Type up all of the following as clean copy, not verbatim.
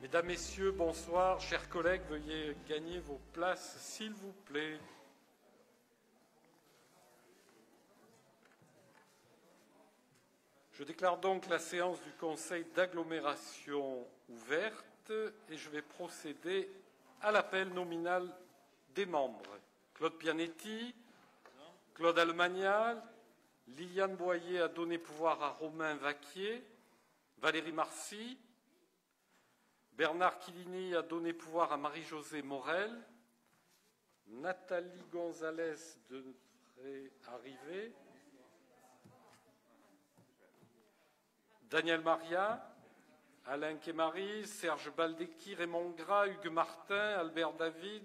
Mesdames, Messieurs, bonsoir. Chers collègues, veuillez gagner vos places, s'il vous plaît. Je déclare donc la séance du Conseil d'agglomération ouverte et je vais procéder à l'appel nominal des membres. Claude Pianetti, Claude Almagnal, Liliane Boyer a donné pouvoir à Romain Vaquier, Valérie Marcy, Bernard Quilini a donné pouvoir à Marie-Josée Morel, Nathalie Gonzalez devrait arriver, Daniel Maria, Alain Kémari, Serge Baldecchi, Raymond Gras, Hugues Martin, Albert David,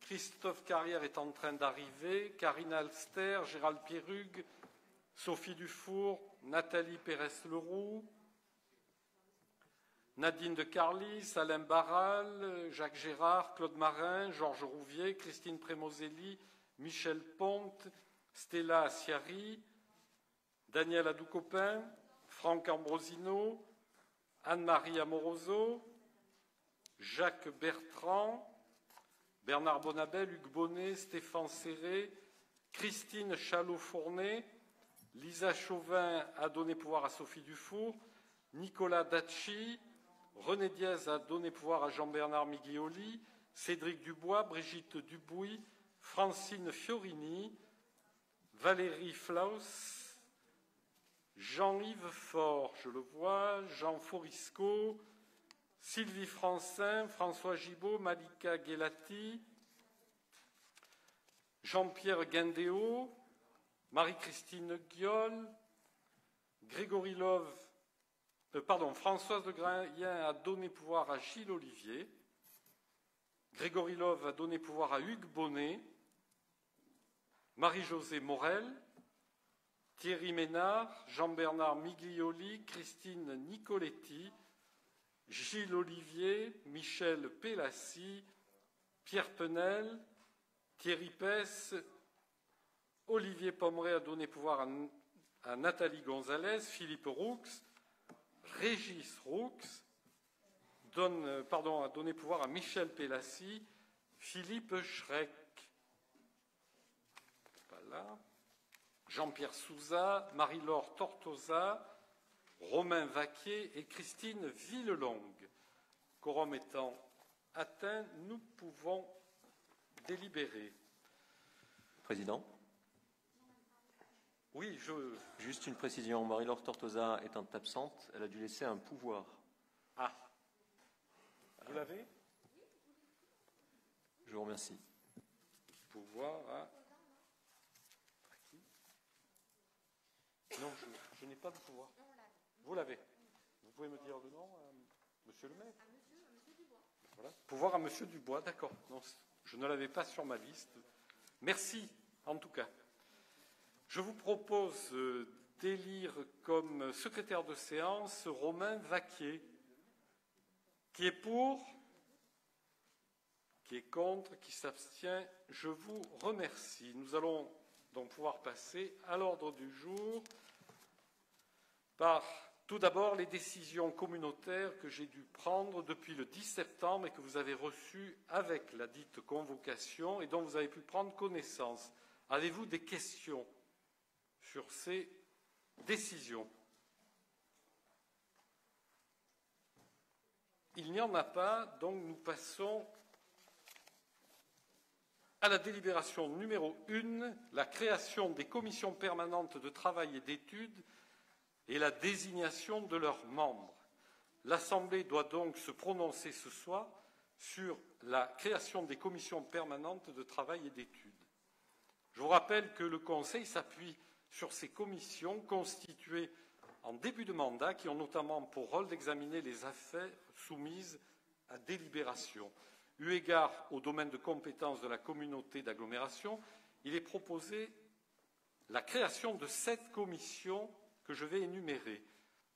Christophe Carrière est en train d'arriver, Karine Alster, Gérald Pierrugue, Sophie Dufour, Nathalie Pérez-Leroux, Nadine de Carlis, Alain Barral, Jacques Gérard, Claude Marin, Georges Rouvier, Christine Prémoselli, Michel Ponte, Stella Assiari, Daniel Adoucopin, Franck Ambrosino, Anne-Marie Amoroso, Jacques Bertrand, Bernard Bonabel, Hugues Bonnet, Stéphane Serré, Christine Chalot-Fournet, Lisa Chauvin a donné pouvoir à Sophie Dufour, Nicolas Dacci, René Diaz a donné pouvoir à Jean-Bernard Miglioli, Cédric Dubois, Brigitte Dubuis, Francine Fiorini, Valérie Flaus, Jean-Yves Faure, je le vois, Jean Forisco, Sylvie Francin, François Gibault, Malika Guelati, Jean-Pierre Guindéo, Marie-Christine Guiol, Grégory Love, Françoise de Grayen a donné pouvoir à Gilles Olivier, Grégory Love a donné pouvoir à Hugues Bonnet, Marie-Josée Morel, Thierry Ménard, Jean-Bernard Miglioli, Christine Nicoletti, Gilles Olivier, Michel Pélassi, Pierre Penel, Thierry Pesse, Olivier Pommeret a donné pouvoir à Nathalie Gonzalez, Philippe Roux, Régis Roux a donné pouvoir à Michel Pélassi, Philippe Schreck, voilà, Jean-Pierre Souza, Marie-Laure Tortosa, Romain Vaquier et Christine Villelongue. Quorum étant atteint, nous pouvons délibérer. Président. Oui, Juste une précision, Marie-Laure Tortosa étant absente, elle a dû laisser un pouvoir. Ah. Vous l'avez ? Je vous remercie. Pouvoir à qui ? Non, je n'ai pas de pouvoir. Vous l'avez. Vous pouvez me dire le nom, monsieur le maire ? Monsieur Dubois. Voilà. Pouvoir à monsieur Dubois, d'accord. Non, je ne l'avais pas sur ma liste. Merci, en tout cas. Je vous propose d'élire comme secrétaire de séance Romain Vaquier. Qui est pour ? Qui est contre ? Qui s'abstient ? Je vous remercie. Nous allons donc pouvoir passer à l'ordre du jour par tout d'abord les décisions communautaires que j'ai dû prendre depuis le 10 septembre et que vous avez reçues avec la dite convocation et dont vous avez pu prendre connaissance. Avez-vous des questions sur ces décisions? Il n'y en a pas, donc nous passons à la délibération numéro 1, la création des commissions permanentes de travail et d'études et la désignation de leurs membres. L'Assemblée doit donc se prononcer ce soir sur la création des commissions permanentes de travail et d'études. Je vous rappelle que le Conseil s'appuie sur ces commissions constituées en début de mandat qui ont notamment pour rôle d'examiner les affaires soumises à délibération. Eu égard au domaine de compétence de la communauté d'agglomération, il est proposé la création de 7 commissions que je vais énumérer.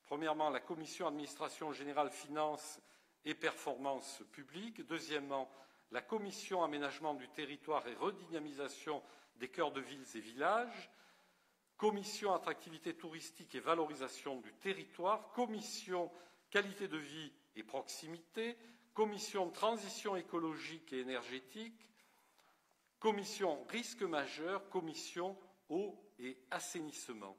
Premièrement, la commission administration générale, finances et performances publiques. Deuxièmement, la commission aménagement du territoire et redynamisation des cœurs de villes et villages. Commission attractivité touristique et valorisation du territoire, commission qualité de vie et proximité, commission transition écologique et énergétique, commission risque majeur, commission eau et assainissement.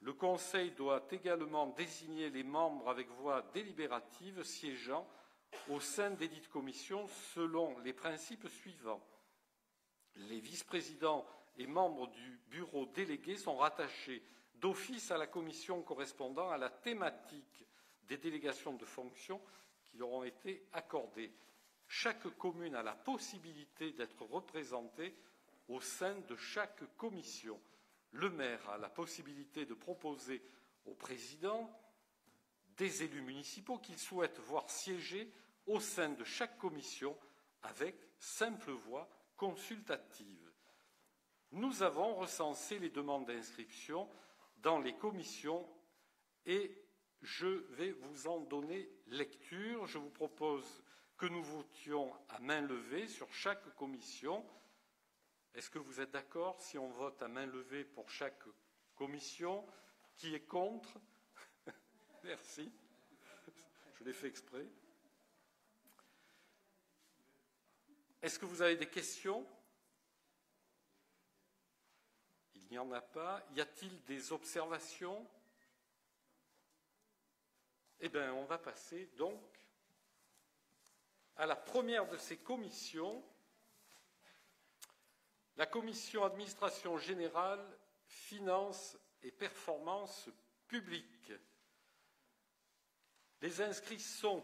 Le Conseil doit également désigner les membres avec voix délibérative siégeant au sein desdites commissions selon les principes suivants. Les vice-présidents et membres du bureau délégué sont rattachés d'office à la commission correspondant à la thématique des délégations de fonctions qui leur ont été accordées. Chaque commune a la possibilité d'être représentée au sein de chaque commission. Le maire a la possibilité de proposer au président des élus municipaux qu'il souhaite voir siéger au sein de chaque commission avec simple voix consultative. Nous avons recensé les demandes d'inscription dans les commissions et je vais vous en donner lecture. Je vous propose que nous votions à main levée sur chaque commission. Est-ce que vous êtes d'accord si on vote à main levée pour chaque commission? Qui est contre? Merci. Je l'ai fait exprès. Est-ce que vous avez des questions? Il n'y en a pas. Y a-t-il des observations? Eh bien, on va passer donc à la première de ces commissions, la commission administration générale, finances et performances publiques. Les inscrits sont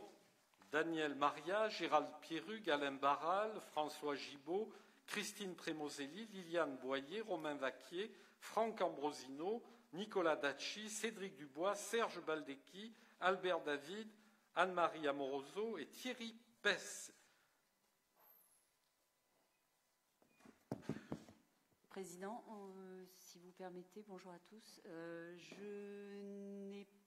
Daniel Maria, Gérald Pierrugue, Alain Barral, François Gibault, Christine Prémoselli, Liliane Boyer, Romain Vaquier, Franck Ambrosino, Nicolas Dacci, Cédric Dubois, Serge Baldecchi, Albert David, Anne-Marie Amoroso et Thierry Pesse. Président, si vous permettez, bonjour à tous.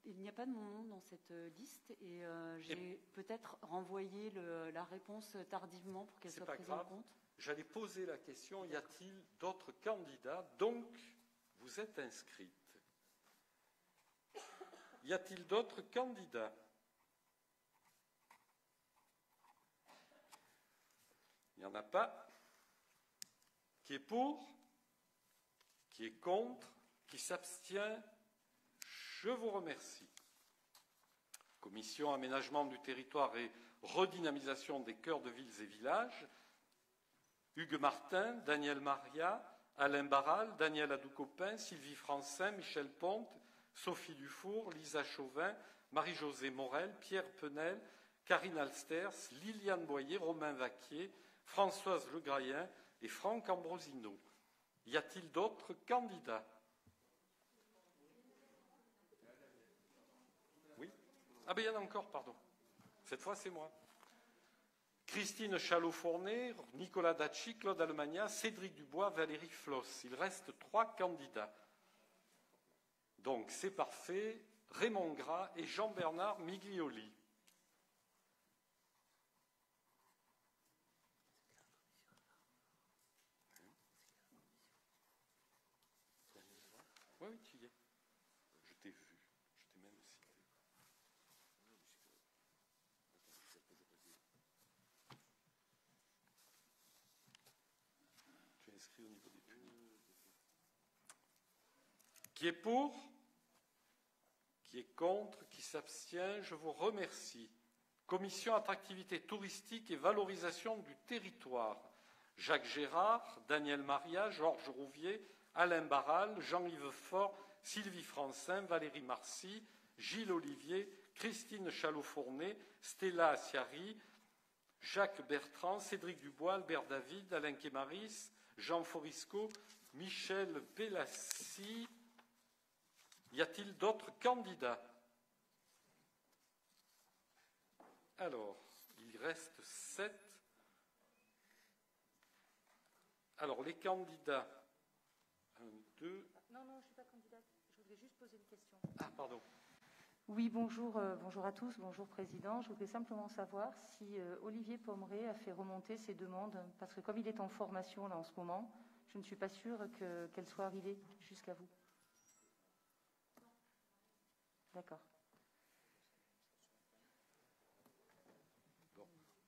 Il n'y a pas de mon nom dans cette liste et j'ai peut-être renvoyé la réponse tardivement pour qu'elle soit prise en compte. J'allais poser la question, y a-t-il d'autres candidats? Donc, vous êtes inscrite. Y a-t-il d'autres candidats? Il n'y en a pas. Qui est pour? Qui est contre? Qui s'abstient? Je vous remercie. Commission aménagement du territoire et redynamisation des cœurs de villes et villages. Hugues Martin, Daniel Maria, Alain Barral, Daniel Adoukopin, Sylvie Francin, Michel Ponte, Sophie Dufour, Lisa Chauvin, Marie-Josée Morel, Pierre Penel, Karine Alsters, Liliane Boyer, Romain Vaquier, Françoise Le Grayen et Franck Ambrosino. Y a-t-il d'autres candidats? Oui? Ah ben il y en a encore, pardon. Cette fois, c'est moi. Christine Chalot-Fournet, Nicolas Dacci, Claude Almagna, Cédric Dubois, Valérie Floss. Il reste 3 candidats. Donc, c'est parfait. Raymond Gras et Jean-Bernard Miglioli. Oui, tu y es. Je t'ai vu. Je t'ai même cité. Tu es inscrit au niveau des punis. Qui est pour? Qui est contre? Qui s'abstient? Je vous remercie. Commission attractivité touristique et valorisation du territoire. Jacques Gérard, Daniel Maria, Georges Rouvier, Alain Barral, Jean-Yves Faure, Sylvie Francin, Valérie Marcy, Gilles Olivier, Christine Chalot-Fournet, Stella Assiari, Jacques Bertrand, Cédric Dubois, Albert David, Alain Quémaris, Jean Forisco, Michel Bellassi. Y a-t-il d'autres candidats? Alors, il reste 7. Alors, les candidats. 1, 2. Non, je ne suis pas candidate. Je voudrais juste poser une question. Ah, pardon. Oui, bonjour à tous, bonjour Président. Je voudrais simplement savoir si Olivier Pommeret a fait remonter ses demandes, parce que comme il est en formation là en ce moment, je ne suis pas sûre qu'elle soit arrivée jusqu'à vous. D'accord.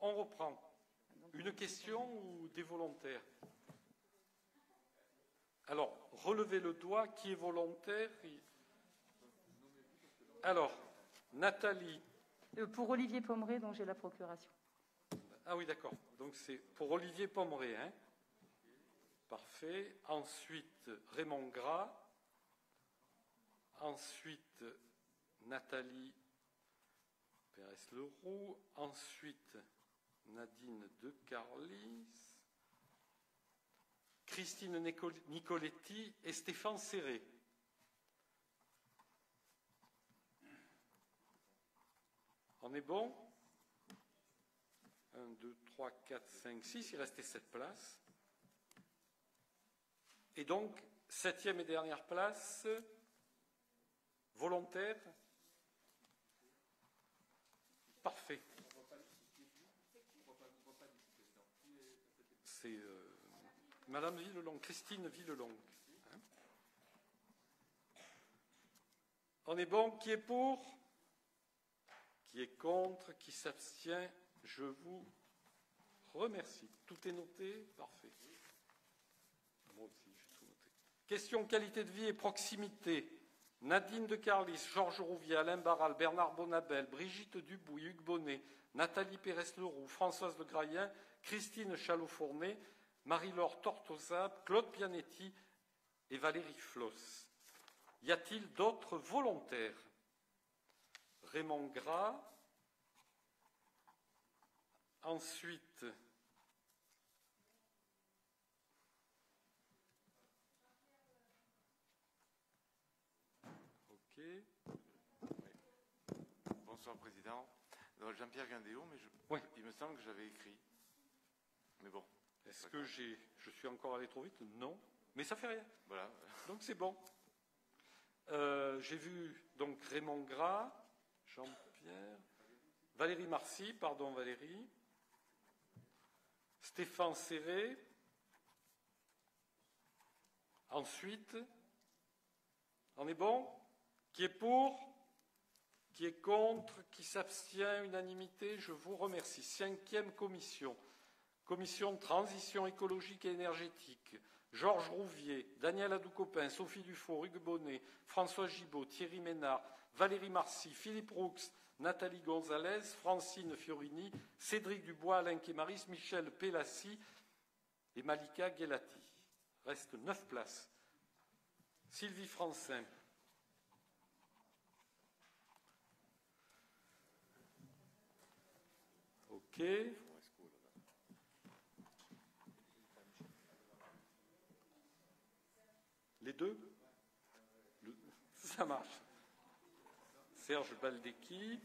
On reprend. Une question ou des volontaires? Alors, relevez le doigt. Qui est volontaire? Alors, Nathalie. Pour Olivier Pommeret, dont j'ai la procuration. Ah oui, d'accord. Donc c'est pour Olivier Pommeret. Hein? Parfait. Ensuite, Raymond Gras. Ensuite, Nathalie Pérez-Leroux. Ensuite, Nadine de Carlis. Christine Nicoletti et Stéphane Serré. On est bon? 1, 2, 3, 4, 5, 6. Il restait 7 places. Et donc, 7e et dernière place, volontaire? Parfait. C'est Madame Villelong, Christine Villelong. Hein? On est bon? Qui est pour? Qui est contre? Qui s'abstient? Je vous remercie. Tout est noté? Parfait. Moi aussi, j'ai tout noté. Question qualité de vie et proximité. Nadine de Carlis, Georges Rouvier, Alain Barral, Bernard Bonabel, Brigitte Dubouy, Hugues Bonnet, Nathalie Pérez-Leroux, Françoise de Graillen, Christine Chalot-Fournet, Marie-Laure Tortosa, Claude Pianetti et Valérie Floss. Y a-t-il d'autres volontaires? Raymond Gras. Ensuite, ok. Oui. Bonsoir, Président. Jean-Pierre Gandéo, mais oui. Il me semble que j'avais écrit. Mais bon. Est-ce que je suis encore allé trop vite? Non. Mais ça fait rien. Voilà. Donc c'est bon. J'ai vu donc Raymond Gras, Jean-Pierre, Valérie Marcy, pardon Valérie, Stéphane Serré. Ensuite, on est bon? Qui est pour? Qui est contre? Qui s'abstient? Unanimité, je vous remercie. 5e commission. Commission de transition écologique et énergétique. Georges Rouvier, Daniel Adoukopin, Sophie Dufault, Hugues Bonnet, François Gibault, Thierry Ménard, Valérie Marcy, Philippe Roux, Nathalie Gonzalez, Francine Fiorini, Cédric Dubois, Alain Kémaris, Michel Pélassi et Malika Guelati. Reste 9 places. Sylvie Francin. OK. Les deux? Ça marche. Serge Baldecchi.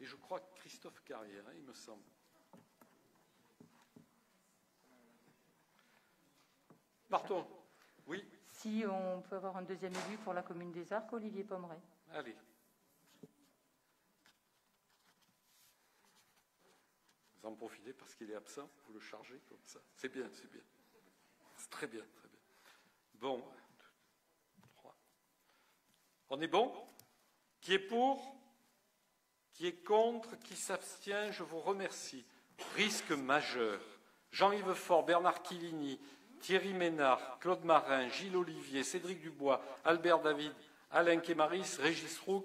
Et je crois que Christophe Carrière, hein, il me semble. Pardon. Oui. Si on peut avoir un deuxième élu pour la commune des Arcs, Olivier Pommeret. Allez. Vous en profitez parce qu'il est absent, vous le chargez comme ça. C'est bien, c'est bien. C'est très bien, très bien. Bon. 1, 2, 3. On est bon? Qui est pour? Qui est contre? Qui s'abstient? Je vous remercie. Risque majeur. Jean-Yves Faure, Bernard Quilini, Thierry Ménard, Claude Marin, Gilles Olivier, Cédric Dubois, Albert David, Alain Kémaris, Régis Roux,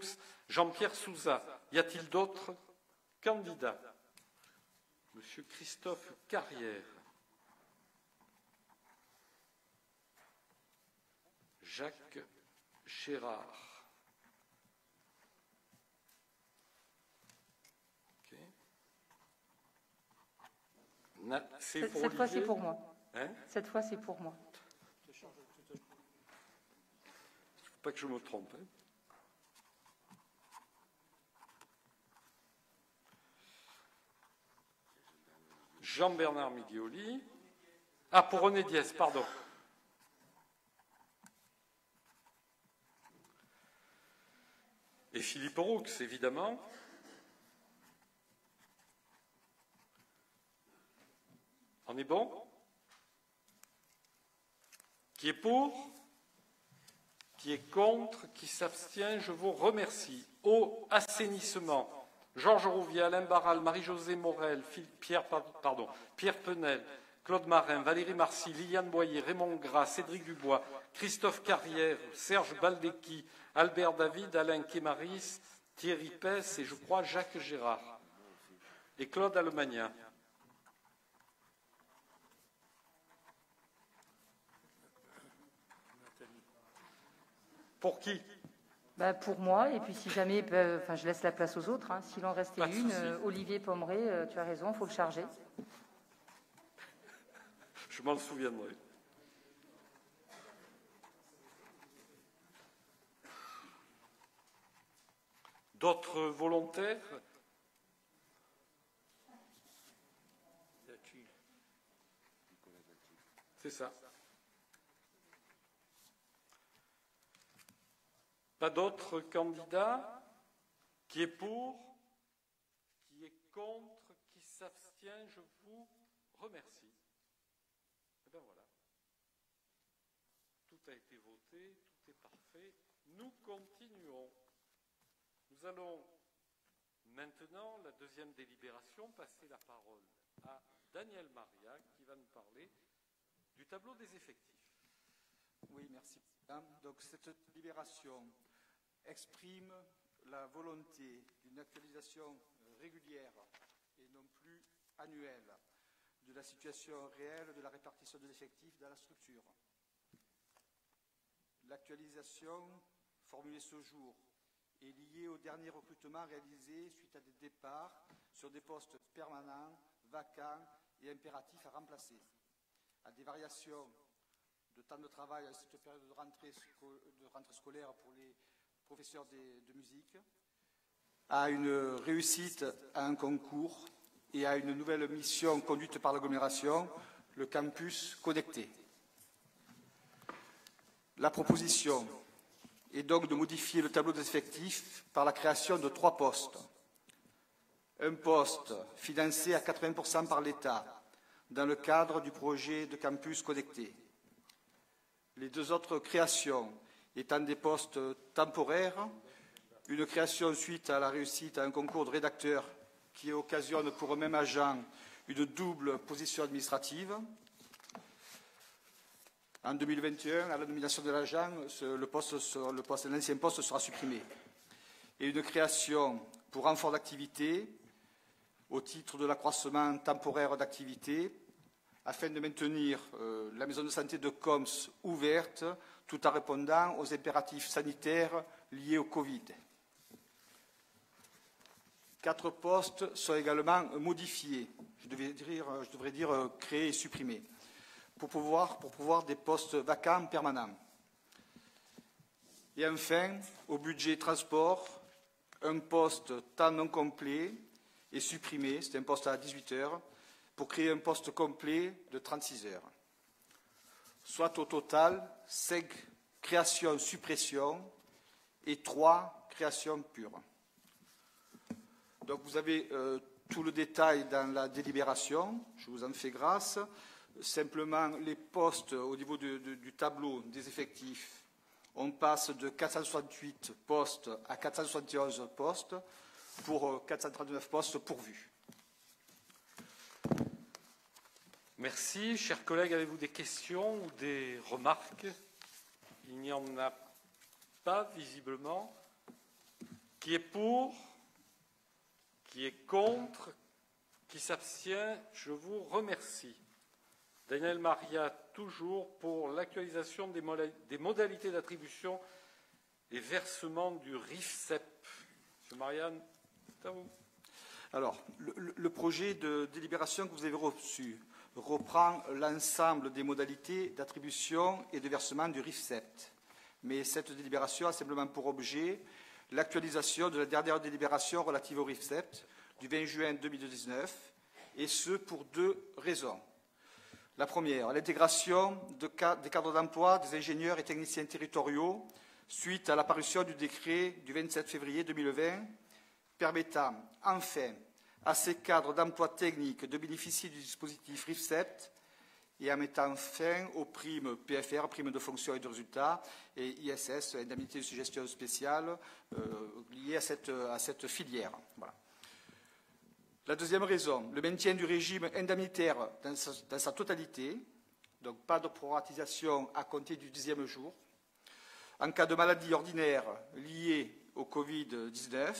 Jean-Pierre Souza. Y a-t-il d'autres candidats? Monsieur Christophe Carrière. Jacques Gérard. Okay. Cette fois, c'est pour moi. Hein? Cette fois, c'est pour moi. Il ne faut pas que je me trompe. Hein? Jean-Bernard Miglioli. Ah, pour René Diez, pardon. Et Philippe Roux, évidemment. On est bon? Qui est pour? Qui est contre? Qui s'abstient? Je vous remercie. Eau, assainissement. Georges Rouvier, Alain Barral, Marie-Josée Morel, Pierre Penel, Claude Marin, Valérie Marcy, Liliane Boyer, Raymond Gras, Cédric Dubois, Christophe Carrière, Serge Baldecchi, Albert David, Alain Kémaris, Thierry Pesse et je crois Jacques Gérard et Claude Allemagna. Pour qui? Pour moi, et puis si jamais, je laisse la place aux autres. Hein. S'il en restait une, Olivier Pommeret, tu as raison, il faut le charger. Je m'en souviendrai. D'autres volontaires? C'est ça. Pas d'autres candidats? Qui est pour? Qui est contre? Qui s'abstient? Je vous remercie. Et bien voilà. Tout a été voté, tout est parfait. Nous continuons. Nous allons maintenant, la deuxième délibération, passer la parole à Daniel Maria qui va nous parler du tableau des effectifs. Oui, merci. Donc cette délibération exprime la volonté d'une actualisation régulière et non plus annuelle de la situation réelle de la répartition de l'effectif dans la structure. L'actualisation formulée ce jour est liée au dernier recrutement réalisé suite à des départs sur des postes permanents, vacants et impératifs à remplacer, à des variations de temps de travail à cette période de rentrée scolaire pour les professeurs de musique, à une réussite à un concours et à une nouvelle mission conduite par l'agglomération, le campus connecté. La proposition est donc de modifier le tableau des effectifs par la création de 3 postes. Un poste financé à 80% par l'État dans le cadre du projet de campus connecté. Les 2 autres créations étant des postes temporaires, une création suite à la réussite à un concours de rédacteur qui occasionne pour un même agent une double position administrative. En 2021, à la nomination de l'agent, l'ancien poste sera supprimé. Et une création pour renfort d'activité au titre de l'accroissement temporaire d'activité afin de maintenir la maison de santé de Coms ouverte tout en répondant aux impératifs sanitaires liés au Covid. 4 postes sont également modifiés, je devrais dire créés et supprimés, pour pouvoir des postes vacants permanents. Et enfin, au budget transport, un poste temps non complet est supprimé, c'est un poste à 18 heures, pour créer un poste complet de 36 heures. Soit au total 5 créations-suppressions et 3 créations pures. Donc vous avez tout le détail dans la délibération, je vous en fais grâce. Simplement, les postes au niveau du tableau des effectifs, on passe de 468 postes à 471 postes pour 439 postes pourvus. Merci. Chers collègues, avez-vous des questions ou des remarques? Il n'y en a pas, visiblement. Qui est pour? Qui est contre? Qui s'abstient? Je vous remercie. Daniel Maria, toujours pour l'actualisation des modalités d'attribution et versement du RIFSEP. Monsieur Marianne, c'est à vous. Alors, le projet de délibération que vous avez reçu reprend l'ensemble des modalités d'attribution et de versement du RIFSEP. Mais cette délibération a simplement pour objet l'actualisation de la dernière délibération relative au RIFSEP du 20 juin 2019, et ce pour 2 raisons. La première, l'intégration des cadres d'emploi des ingénieurs et techniciens territoriaux suite à l'apparition du décret du 27 février 2020 permettant enfin à ces cadres d'emploi technique de bénéficier du dispositif RIFSEP et en mettant fin aux primes PFR, primes de fonction et de résultats, et ISS, indemnité de suggestion spéciale, liées à cette filière. Voilà. La deuxième raison, le maintien du régime indemnitaire dans sa totalité, donc pas de proratisation à compter du 10e jour, en cas de maladie ordinaire liée au Covid-19,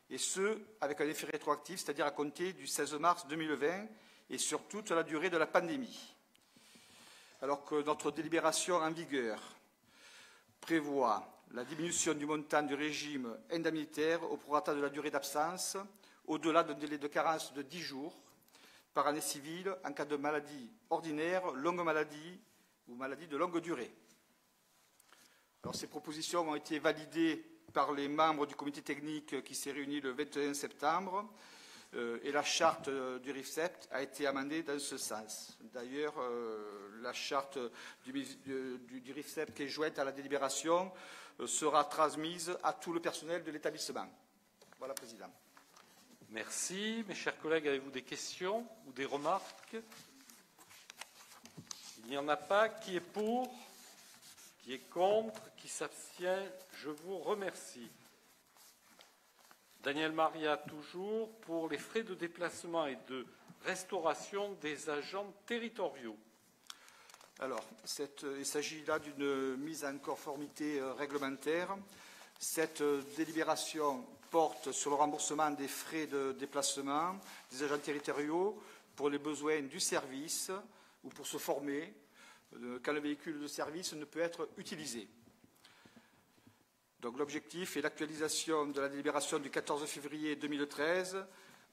et ce, avec un effet rétroactif, c'est-à-dire à compter du 16 mars 2020 et sur toute la durée de la pandémie. Alors que notre délibération en vigueur prévoit la diminution du montant du régime indemnitaire au prorata de la durée d'absence au-delà d'un délai de carence de 10 jours par année civile en cas de maladie ordinaire, longue maladie ou maladie de longue durée. Alors, ces propositions ont été validées par les membres du comité technique qui s'est réuni le 21 septembre et la charte du RIFSEPT a été amendée dans ce sens. D'ailleurs, la charte du RIFSEPT qui est jointe à la délibération sera transmise à tout le personnel de l'établissement. Voilà, Président. Merci. Mes chers collègues, avez-vous des questions ou des remarques? Il n'y en a pas. Qui est pour? Qui est contre? Qui s'abstient? Je vous remercie. Daniel Maria, toujours, pour les frais de déplacement et de restauration des agents territoriaux. Alors, il s'agit là d'une mise en conformité réglementaire. Cette délibération porte sur le remboursement des frais de déplacement des agents territoriaux pour les besoins du service ou pour se former quand le véhicule de service ne peut être utilisé. Donc, l'objectif est l'actualisation de la délibération du 14 février 2013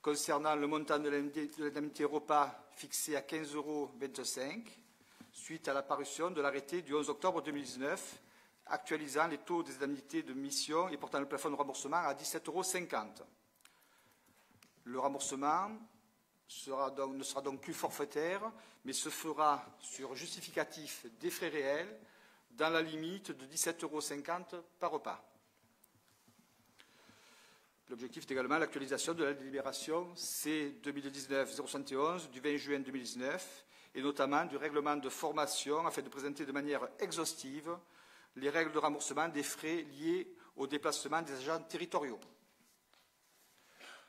concernant le montant de l'indemnité repas fixé à 15,25 € suite à la parution de l'arrêté du 11 octobre 2019 actualisant les taux des indemnités de mission et portant le plafond de remboursement à 17,50 €. Le remboursement ne sera donc plus forfaitaire, mais se fera sur justificatif des frais réels dans la limite de 17,50 € par repas. L'objectif est également l'actualisation de la délibération C-2019-071 du 20 juin 2019 et notamment du règlement de formation afin de présenter de manière exhaustive les règles de remboursement des frais liés au déplacement des agents territoriaux.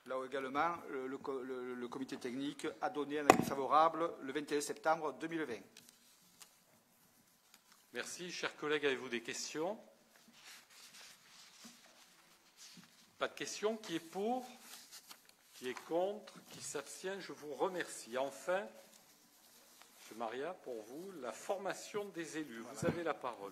Là également, le comité technique a donné un avis favorable le 21 septembre 2020. Merci. Chers collègues, avez-vous des questions? Pas de questions. Qui est pour? Qui est contre? Qui s'abstient? Je vous remercie. Enfin, M. Maria, pour vous, la formation des élus. Vous avez la parole.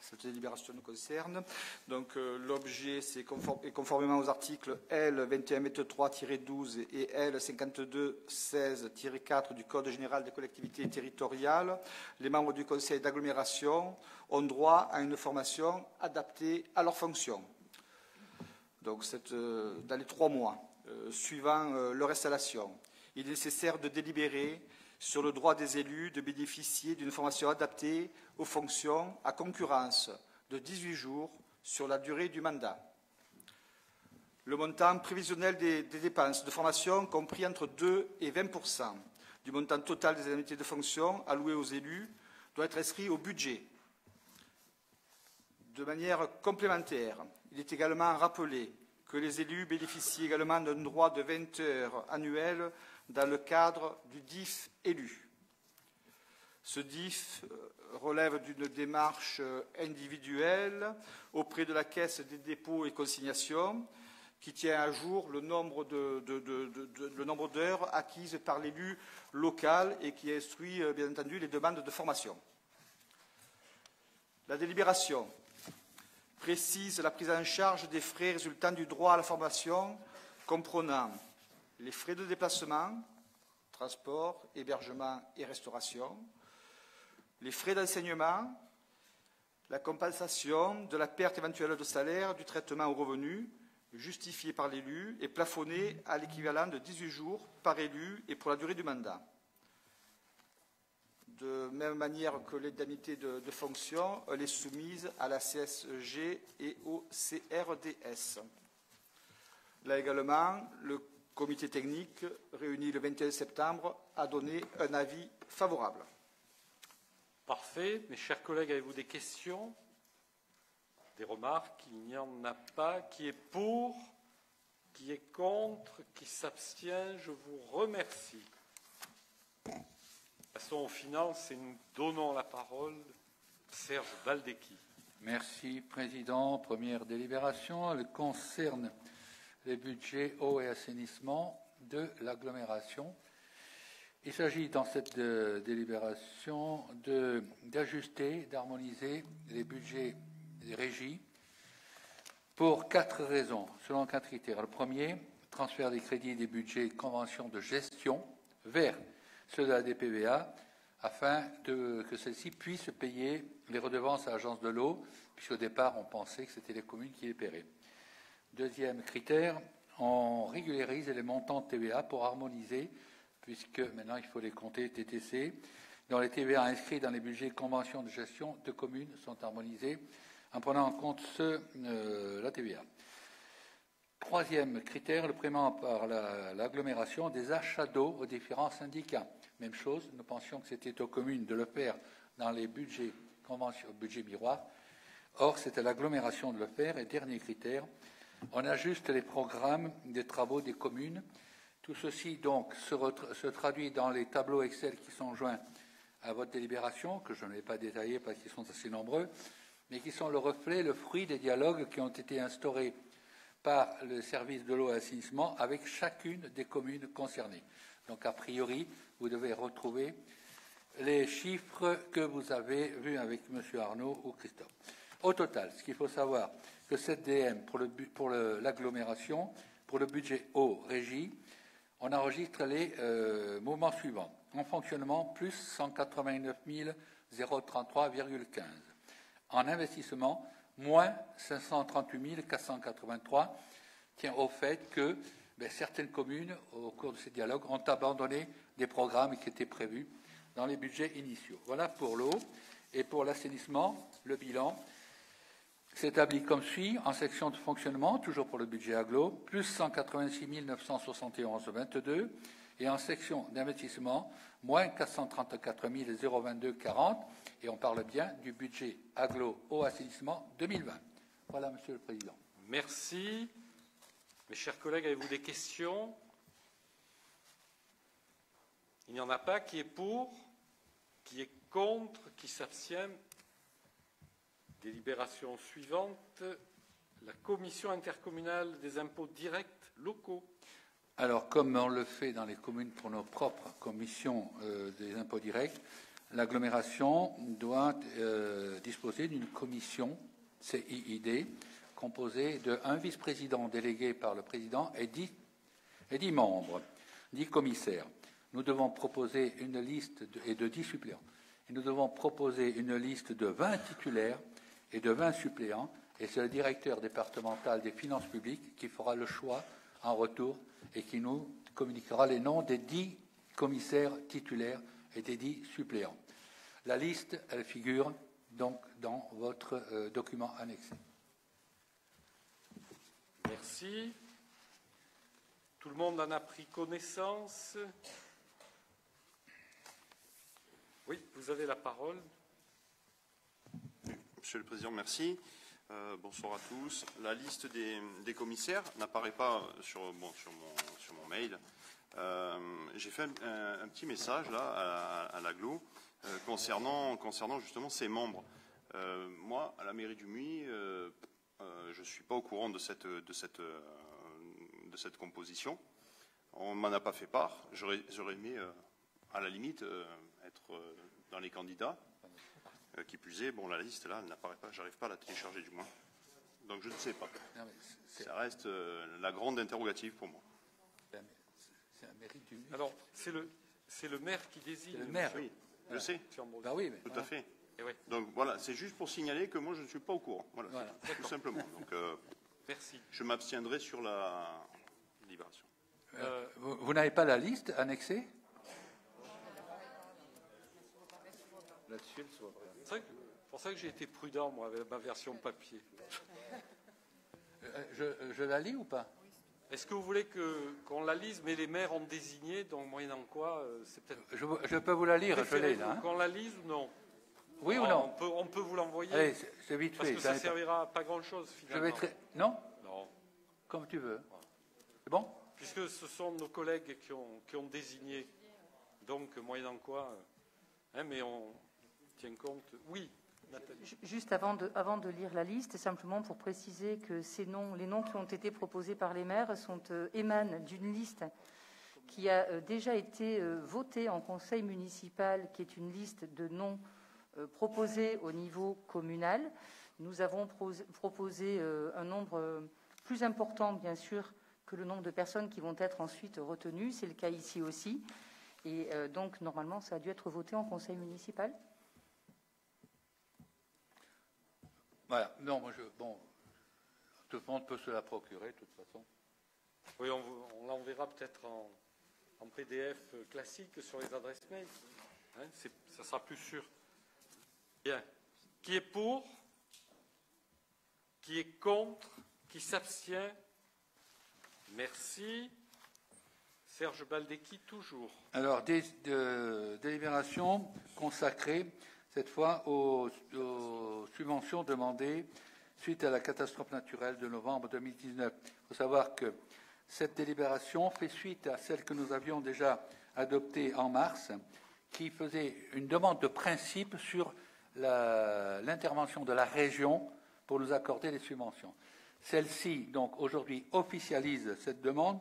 Cette délibération nous concerne. Donc, l'objet, c'est conformément aux articles L 2123-12 et L 5216-4 du Code général des collectivités territoriales, les membres du conseil d'agglomération ont droit à une formation adaptée à leurs fonctions. Donc, dans les 3 mois suivant leur installation, il est nécessaire de délibérer sur le droit des élus de bénéficier d'une formation adaptée aux fonctions à concurrence de 18 jours sur la durée du mandat. Le montant prévisionnel des dépenses de formation compris entre 2 et 20% du montant total des indemnités de fonction allouées aux élus doit être inscrit au budget. De manière complémentaire, il est également rappelé que les élus bénéficient également d'un droit de 20 heures annuelles dans le cadre du DIF élu. Ce DIF relève d'une démarche individuelle auprès de la Caisse des dépôts et consignations qui tient à jour le nombre d'heures acquises par l'élu local et qui instruit, bien entendu, les demandes de formation. La délibération précise la prise en charge des frais résultant du droit à la formation comprenant les frais de déplacement, transport, hébergement et restauration, les frais d'enseignement, la compensation de la perte éventuelle de salaire du traitement aux revenus justifié par l'élu et plafonné à l'équivalent de 18 jours par élu et pour la durée du mandat. De même manière que l'indemnité de fonction, elle est soumise à la CSG et au CRDS. Là également, le comité technique réuni le 21 septembre a donné un avis favorable. Parfait. Mes chers collègues, avez-vous des questions? Des remarques? Il n'y en a pas. Qui est pour? Qui est contre? Qui s'abstient? Je vous remercie. Passons aux finances et nous donnons la parole à Serge Baldecchi. Merci, Président. Première délibération, elle concerne les budgets eau et assainissement de l'agglomération. Il s'agit dans cette délibération d'ajuster, d'harmoniser les budgets des régies pour 4 raisons, selon 4 critères. Le premier, transfert des crédits des budgets conventions de gestion vers ceux de la DPVA afin que celle-ci puisse payer les redevances à l'agence de l'eau, puisqu'au départ, on pensait que c'était les communes qui les paieraient. Deuxième critère, on régularise les montants de TVA pour harmoniser, puisque maintenant il faut les compter TTC, dont les TVA inscrits dans les budgets conventions de gestion de communes sont harmonisés en prenant en compte la TVA. Troisième critère, le paiement par l'agglomération des achats d'eau aux différents syndicats. Même chose, nous pensions que c'était aux communes de le faire dans les budgets conventions, budget miroir. Or, c'est à l'agglomération de le faire. Et dernier critère, on ajuste les programmes des travaux des communes. Tout ceci, donc, se traduit dans les tableaux Excel qui sont joints à votre délibération, que je ne vais pas détailler parce qu'ils sont assez nombreux, mais qui sont le reflet, le fruit des dialogues qui ont été instaurés par le service de l'eau et assainissement avec chacune des communes concernées. Donc, a priori, vous devez retrouver les chiffres que vous avez vus avec M. Arnaud ou Christophe. Au total, ce qu'il faut savoir, que cette DM pour l'agglomération, pour le budget eau régie, on enregistre les mouvements suivants. En fonctionnement, plus 189 033,15. En investissement, moins 538 483, tient au fait que certaines communes, au cours de ces dialogues, ont abandonné des programmes qui étaient prévus dans les budgets initiaux. Voilà pour l'eau. Et pour l'assainissement, le bilan s'établit comme suit, en section de fonctionnement, toujours pour le budget agglo, plus 186 971,22, et en section d'investissement, moins 434 022,40, et on parle bien du budget agglo au assainissement 2020. Voilà, Monsieur le Président. Merci. Mes chers collègues, avez-vous des questions? Il n'y en a pas. Qui est pour? Qui est contre? Qui s'abstient? Délibération suivante. La Commission intercommunale des impôts directs locaux. Alors, comme on le fait dans les communes pour nos propres commissions des impôts directs, l'agglomération doit disposer d'une commission CIID composée d'un vice-président délégué par le président et 10 membres, 10 commissaires. Nous devons proposer une liste de 10 suppléants. Et nous devons proposer une liste de 20 titulaires et de 20 suppléants. Et c'est le directeur départemental des finances publiques qui fera le choix en retour et qui nous communiquera les noms des 10 commissaires titulaires et des 10 suppléants. La liste, elle figure donc dans votre document annexé. Merci. Tout le monde en a pris connaissance. Oui, vous avez la parole. Monsieur le Président, merci. Bonsoir à tous. La liste des commissaires n'apparaît pas sur mon mail. J'ai fait un petit message là à l'agglo concernant justement ses membres. Moi, à la mairie du Muy, je ne suis pas au courant de cette composition. On ne m'en a pas fait part. J'aurais aimé, à la limite, être dans les candidats. Qui plus est, la liste là, elle n'apparaît pas. J'arrive pas à la télécharger du moins. Donc je ne sais pas. Non, ça reste la grande interrogative pour moi. C'est un mérite du... Alors, c'est le maire qui désigne. Le maire, oui. Je sais. Bah oui, mais tout à fait. Et ouais. Donc voilà, c'est juste pour signaler que moi je ne suis pas au courant. Voilà. Tout simplement. Donc, merci. Je m'abstiendrai sur la délibération. Vous n'avez pas la liste annexée? C'est pour ça que j'ai été prudent, moi, avec ma version papier. Je la lis ou pas? Est-ce que vous voulez qu'on la lise, mais les maires ont désigné, donc moyennant quoi, c'est peut-être... Je peux vous la lire, je l'ai là. Qu'on la lise ou non? Oui ou non? On peut vous l'envoyer. Allez, c'est vite parce fait. que ça ne servira à pas grand-chose, finalement. Non? Non. Comme tu veux. Bon. Puisque ce sont nos collègues qui ont désigné, donc moyennant quoi, mais on tient compte. Oui, Nathalie. Juste avant de lire la liste, simplement pour préciser que les noms qui ont été proposés par les maires émanent d'une liste qui a déjà été votée en conseil municipal, qui est une liste de noms proposés au niveau communal. Nous avons proposé un nombre plus important, bien sûr, que le nombre de personnes qui vont être ensuite retenues. C'est le cas ici aussi. Et donc, normalement, ça a dû être voté en conseil municipal. Voilà. Non, tout le monde peut se la procurer, de toute façon. Oui, on l'enverra peut-être en PDF classique sur les adresses mail. Ça sera plus sûr. Bien. Qui est pour? Qui est contre? Qui s'abstient? Merci. Serge Baldecchi, toujours. Alors, délibération consacrée, cette fois, aux subventions demandées suite à la catastrophe naturelle de novembre 2019. Il faut savoir que cette délibération fait suite à celle que nous avions déjà adoptée en mars, qui faisait une demande de principe sur l'intervention de la région pour nous accorder les subventions. Celle-ci, donc, aujourd'hui, officialise cette demande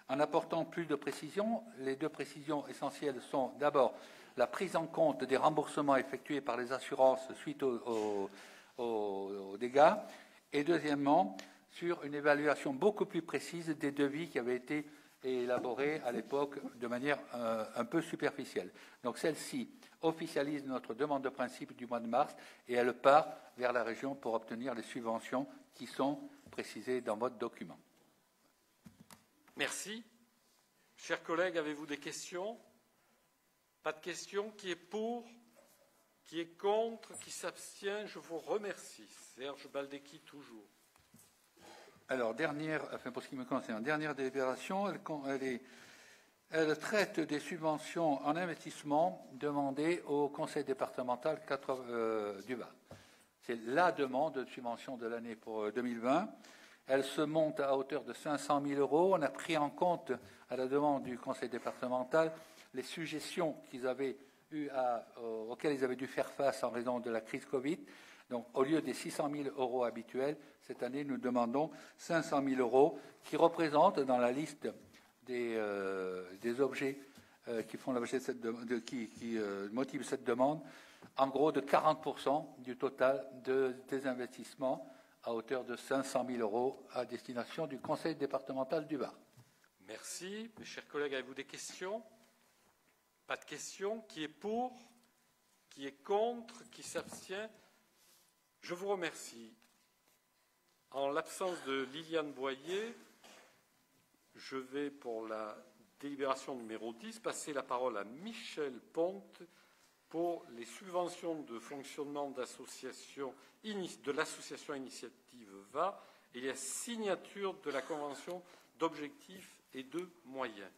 en apportant plus de précisions. Les deux précisions essentielles sont d'abord la prise en compte des remboursements effectués par les assurances suite aux dégâts, et deuxièmement, sur une évaluation beaucoup plus précise des devis qui avaient été élaborés à l'époque de manière un peu superficielle. Donc celle-ci officialise notre demande de principe du mois de mars et elle part vers la région pour obtenir les subventions qui sont précisées dans votre document. Merci. Chers collègues, avez-vous des questions? Pas de questions? Qui est pour? Qui est contre? Qui s'abstient? Je vous remercie. Serge Baldecchi, toujours. Alors, pour ce qui me concerne, dernière délibération, elle traite des subventions en investissement demandées au conseil départemental du Var. C'est la demande de subvention de l'année pour 2020. Elle se monte à hauteur de 500 000 €. On a pris en compte, à la demande du conseil départemental, les suggestions auxquelles ils avaient dû faire face en raison de la crise Covid. Donc, au lieu des 600 000 € habituels, cette année, nous demandons 500 000 € qui représentent, dans la liste des objets qui font l'objet de qui motivent cette demande, en gros de 40% du total des investissements à hauteur de 500 000 € à destination du conseil départemental du Var. Merci. Mes chers collègues, avez-vous des questions? Pas de questions. Qui est pour? Qui est contre? Qui s'abstient? Je vous remercie. En l'absence de Liliane Boyer, je vais, pour la délibération numéro 10, passer la parole à Michel Ponte pour les subventions de fonctionnement de l'association Initiative VA et la signature de la convention d'objectifs et de moyens.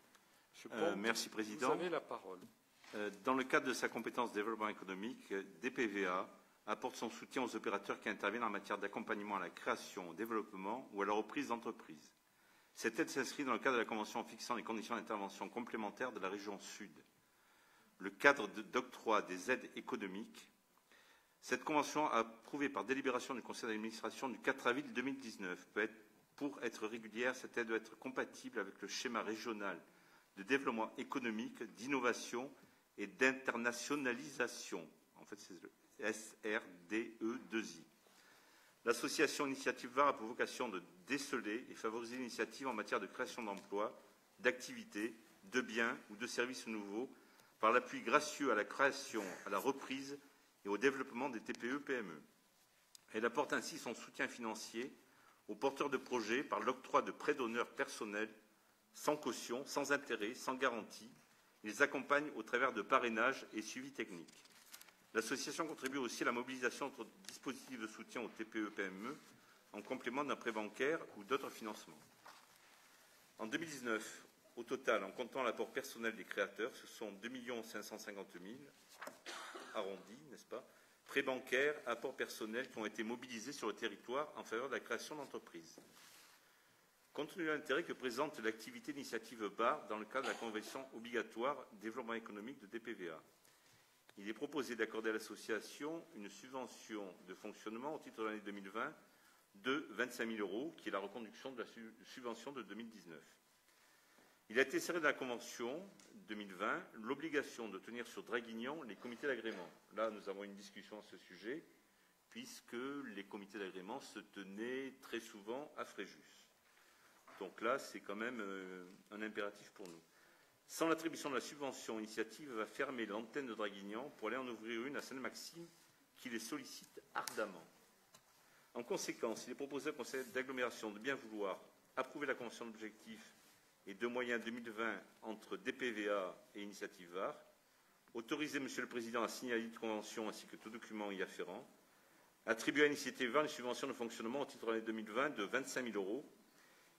Ponte, merci, Président. Vous avez la parole. Dans le cadre de sa compétence développement économique, DPVA apporte son soutien aux opérateurs qui interviennent en matière d'accompagnement à la création, au développement ou à la reprise d'entreprises. Cette aide s'inscrit dans le cadre de la Convention fixant les conditions d'intervention complémentaires de la région Sud. Le cadre d'octroi des aides économiques. Cette convention, approuvée par délibération du Conseil d'administration du 4 avril 2019, pour être régulière, cette aide doit être compatible avec le schéma régional de développement économique, d'innovation et d'internationalisation. En fait, c'est le SRDE2I. L'association Initiative VAR a pour vocation de déceler et favoriser l'initiative en matière de création d'emplois, d'activités, de biens ou de services nouveaux par l'appui gracieux à la création, à la reprise et au développement des TPE-PME. Elle apporte ainsi son soutien financier aux porteurs de projets par l'octroi de prêts d'honneur personnels, sans caution, sans intérêt, sans garantie. Il les accompagne au travers de parrainage et suivi technique. L'association contribue aussi à la mobilisation d'autres dispositifs de soutien aux TPE-PME en complément d'un prêt bancaire ou d'autres financements. En 2019, au total, en comptant l'apport personnel des créateurs, ce sont 2 550 000, arrondis, n'est-ce pas, prêts bancaires, apports personnels qui ont été mobilisés sur le territoire en faveur de la création d'entreprises. Compte tenu de l'intérêt que présente l'activité d'initiative bar dans le cadre de la convention obligatoire développement économique de DPVA, il est proposé d'accorder à l'association une subvention de fonctionnement au titre de l'année 2020 de 25 000 €, qui est la reconduction de la subvention de 2019. Il a été inséré dans la convention 2020 l'obligation de tenir sur Draguignan les comités d'agrément. Là, nous avons une discussion à ce sujet, puisque les comités d'agrément se tenaient très souvent à Fréjus. Donc là, c'est quand même un impératif pour nous. Sans l'attribution de la subvention, l'initiative va fermer l'antenne de Draguignan pour aller en ouvrir une à Sainte-Maxime, qui les sollicite ardemment. En conséquence, il est proposé au Conseil d'agglomération de bien vouloir approuver la convention d'objectifs et de moyens 2020 entre DPVA et Initiative VAR, autoriser Monsieur le Président à signer la dite convention ainsi que tout document y afférent, attribuer à Initiative VAR une subvention de fonctionnement au titre de l'année 2020 de 25 000 €,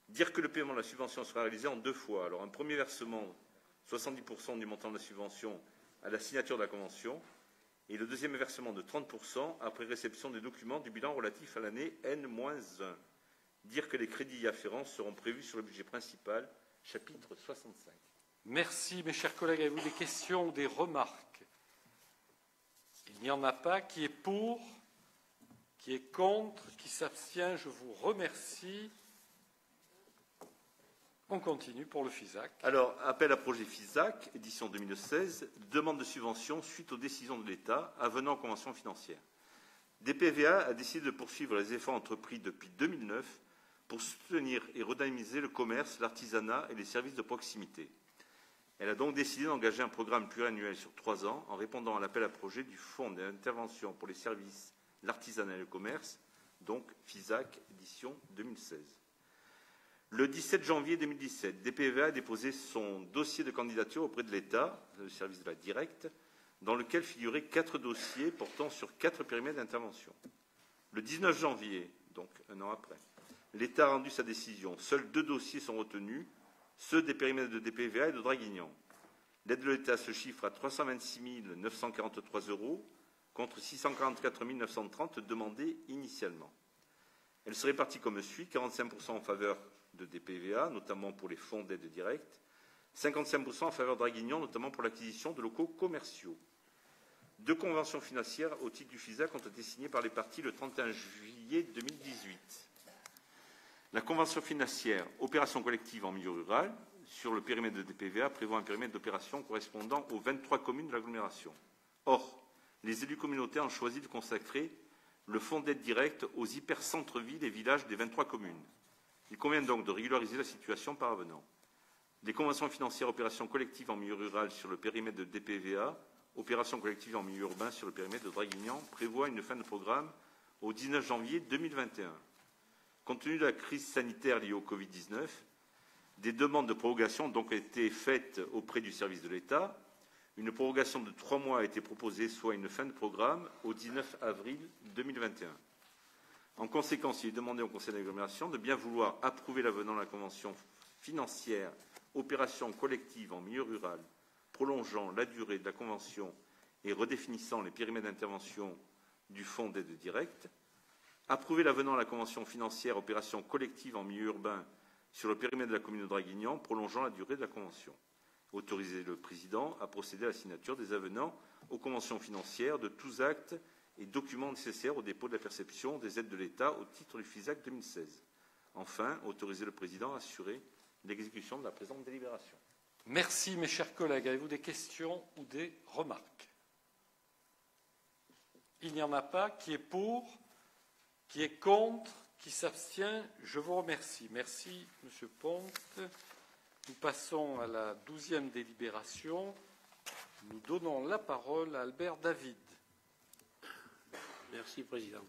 dire que le paiement de la subvention sera réalisé en 2 fois. Alors, un premier versement, 70% du montant de la subvention à la signature de la convention, et le deuxième versement de 30% après réception des documents du bilan relatif à l'année N-1. Dire que les crédits y afférents seront prévus sur le budget principal, chapitre 65. Merci, mes chers collègues. Avez-vous des questions ou des remarques? Il n'y en a pas. Qui est pour? Qui est contre? Qui s'abstient? Je vous remercie. On continue pour le FISAC. Alors, appel à projet FISAC, édition 2016, demande de subvention suite aux décisions de l'État avenant aux conventions financières. DPVA a décidé de poursuivre les efforts entrepris depuis 2009 pour soutenir et redynamiser le commerce, l'artisanat et les services de proximité. Elle a donc décidé d'engager un programme pluriannuel sur 3 ans en répondant à l'appel à projet du Fonds d'intervention pour les services, l'artisanat et le commerce, donc FISAC, édition 2016. Le 17 janvier 2017, DPVA a déposé son dossier de candidature auprès de l'État, le service de la directe, dans lequel figuraient 4 dossiers portant sur 4 périmètres d'intervention. Le 19 janvier, donc un an après, l'État a rendu sa décision. Seuls 2 dossiers sont retenus, ceux des périmètres de DPVA et de Draguignan. L'aide de l'État se chiffre à 326 943 € contre 644 930 demandés initialement. Elle se répartit comme suit, 45% en faveur de DPVA, notamment pour les fonds d'aide directe, 55% en faveur de Draguignan, notamment pour l'acquisition de locaux commerciaux. 2 conventions financières au titre du FISAC ont été signées par les parties le 31 juillet 2018. La convention financière opération collective en milieu rural sur le périmètre de DPVA prévoit un périmètre d'opération correspondant aux 23 communes de l'agglomération. Or, les élus communautaires ont choisi de consacrer le fonds d'aide directe aux hypercentres-villes et villages des 23 communes. Il convient donc de régulariser la situation par avenant. Les conventions financières opérations collectives en milieu rural sur le périmètre de DPVA, opérations collectives en milieu urbain sur le périmètre de Draguignan prévoient une fin de programme au 19 janvier 2021. Compte tenu de la crise sanitaire liée au Covid-19, des demandes de prorogation ont donc été faites auprès du service de l'État. Une prorogation de 3 mois a été proposée, soit une fin de programme au 19 avril 2021. En conséquence, il est demandé au Conseil d'agglomération de bien vouloir approuver l'avenant à la convention financière opération collective en milieu rural, prolongeant la durée de la convention et redéfinissant les périmètres d'intervention du fonds d'aide directe, approuver l'avenant à la convention financière opération collective en milieu urbain sur le périmètre de la commune de Draguignan, prolongeant la durée de la convention, autoriser le Président à procéder à la signature des avenants aux conventions financières de tous actes et documents nécessaires au dépôt de la perception des aides de l'État au titre du FISAC 2016. Enfin, autoriser le Président à assurer l'exécution de la présente délibération. Merci, mes chers collègues. Avez-vous des questions ou des remarques? Il n'y en a pas. Qui est pour? Qui est contre? Qui s'abstient? Je vous remercie. Merci, Monsieur Ponte. Nous passons à la 12e délibération. Nous donnons la parole à Albert David. Merci, Président.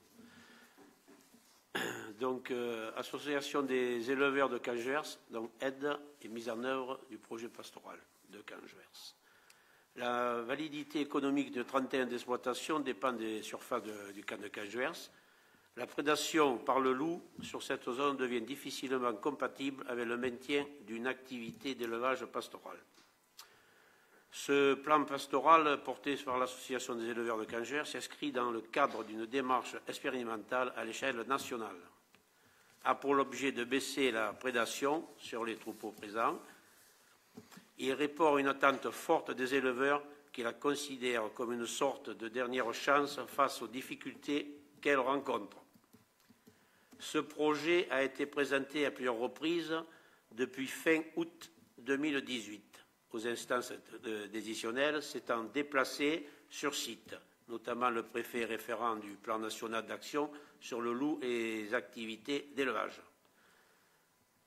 Donc, association des éleveurs de Canjuers, donc aide et mise en œuvre du projet pastoral de Canjuers. La validité économique de 31 d'exploitation dépend des surfaces du camp de Canjuers. La prédation par le loup sur cette zone devient difficilement compatible avec le maintien d'une activité d'élevage pastoral. Ce plan pastoral, porté par l'Association des éleveurs de Canjuers, s'inscrit dans le cadre d'une démarche expérimentale à l'échelle nationale. a pour l'objet de baisser la prédation sur les troupeaux présents. Il répond à une attente forte des éleveurs qui la considèrent comme une sorte de dernière chance face aux difficultés qu'elles rencontrent. Ce projet a été présenté à plusieurs reprises depuis fin août 2018 aux instances décisionnelles s'étant déplacées sur site, notamment le préfet référent du plan national d'action sur le loup et les activités d'élevage.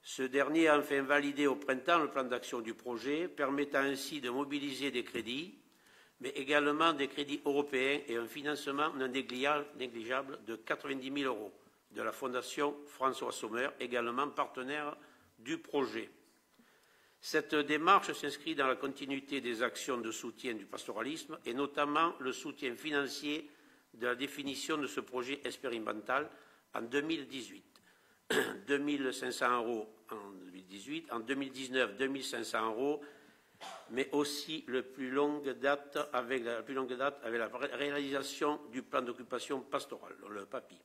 Ce dernier a enfin validé au printemps le plan d'action du projet, permettant ainsi de mobiliser des crédits, mais également des crédits européens et un financement non négligeable de 90 000 € de la Fondation François Sommer, également partenaire du projet. Cette démarche s'inscrit dans la continuité des actions de soutien du pastoralisme et notamment le soutien financier de la définition de ce projet expérimental en 2018. 2 500 € en 2018, en 2019 2 500 €, mais aussi la plus longue date avec la réalisation du plan d'occupation pastorale, le PAPI,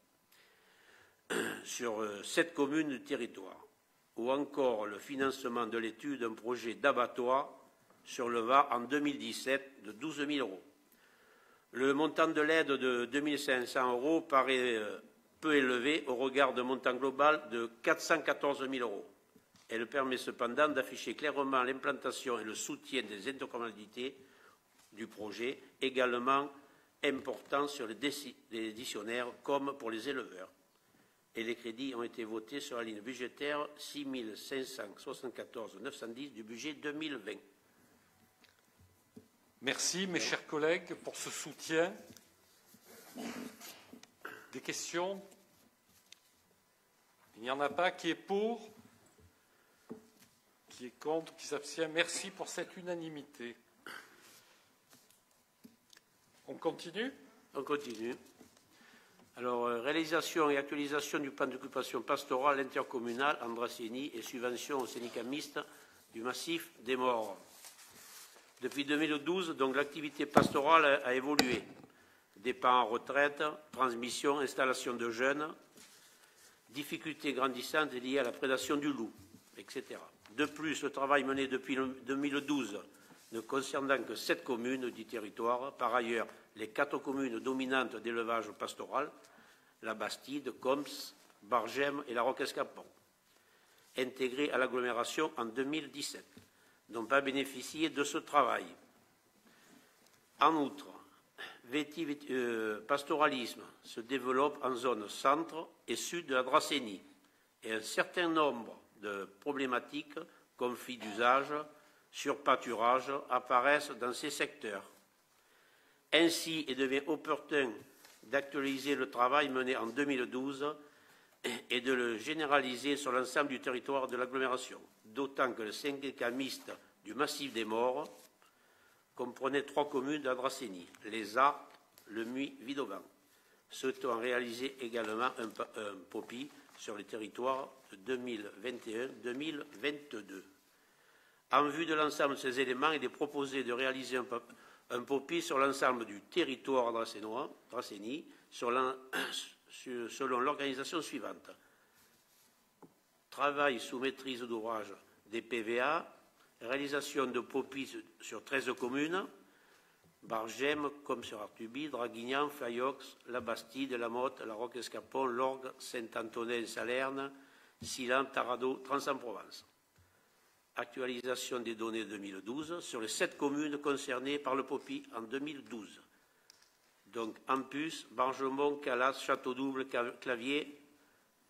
sur 7 communes du territoire, ou encore le financement de l'étude d'un projet d'abattoir sur le Var en 2017 de 12 000 €. Le montant de l'aide de 2 500 € paraît peu élevé au regard d'un montant global de 414 000 €. Elle permet cependant d'afficher clairement l'implantation et le soutien des intercommunalités du projet, également important sur les décisionnaires comme pour les éleveurs. Et les crédits ont été votés sur la ligne budgétaire 6 574 910 du budget 2020. Merci, mes chers collègues, pour ce soutien. Des questions? Il n'y en a pas. Qui est pour? Qui est contre? Qui s'abstient? Merci pour cette unanimité. On continue? On continue. Alors, réalisation et actualisation du plan d'occupation pastorale intercommunale en Dracénie et subvention aux syndicats mixtes du massif des Maures. Depuis 2012, donc, l'activité pastorale a évolué. Départ en retraite, transmission, installation de jeunes, difficultés grandissantes liées à la prédation du loup, etc. De plus, le travail mené depuis 2012 ne concernant que 7 communes du territoire, par ailleurs, les 4 communes dominantes d'élevage pastoral, la Bastide, Coms, Bargem et la Roque-Escapon, intégrées à l'agglomération en 2017, n'ont pas bénéficié de ce travail. En outre, pastoralisme se développe en zone centre et sud de la Dracénie et un certain nombre de problématiques, conflits d'usage, surpâturage, apparaissent dans ces secteurs. Ainsi, il devient opportun d'actualiser le travail mené en 2012 et de le généraliser sur l'ensemble du territoire de l'agglomération, d'autant que le syndicat mixte du massif des Maures comprenait 3 communes de la Dracénie, les Arcs, le Muy, Vidoban, souhaitant réaliser également un POPI sur les territoires de 2021-2022. En vue de l'ensemble de ces éléments, il est proposé de réaliser un POPI sur l'ensemble du territoire dracénie selon l'organisation suivante. Travail sous maîtrise d'ouvrage des PVA, réalisation de POPI sur 13 communes, Bargem, Comps-sur-Artuby, Draguignan, Fayox, La Bastide, La Motte, La Roque-Escapon, Lorgue, Saint-Antonin, Salerne, Silan, Tarado, Trans-en-Provence. Actualisation des données 2012 sur les 7 communes concernées par le POPI en 2012. Donc Ampus, Bargemont, Calas, Château-Double, Clavier,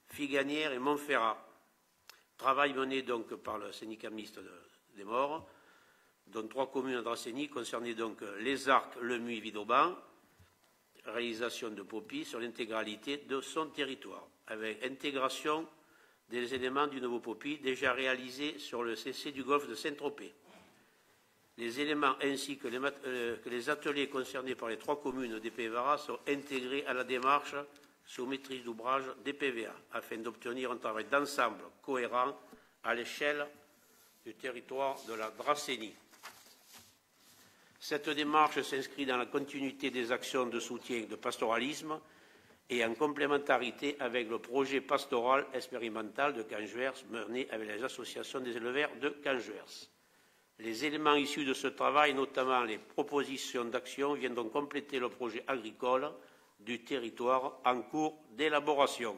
Figanière et Montferrat. Travail mené donc par le syndicat mixte des Maures, dont 3 communes en Dracénie concernées donc les Arcs, Le Muy, Vidoban. Réalisation de POPI sur l'intégralité de son territoire, avec intégration des éléments du nouveau POPI déjà réalisé sur le CC du golfe de Saint-Tropez. Les éléments ainsi que les ateliers concernés par les 3 communes des PVA sont intégrés à la démarche sous maîtrise d'ouvrage des PVA afin d'obtenir un travail d'ensemble cohérent à l'échelle du territoire de la Dracénie. Cette démarche s'inscrit dans la continuité des actions de soutien de pastoralisme et en complémentarité avec le projet pastoral expérimental de Canjuers mené avec les associations des éleveurs de Canjuers. Les éléments issus de ce travail, notamment les propositions d'action, viendront compléter le projet agricole du territoire en cours d'élaboration.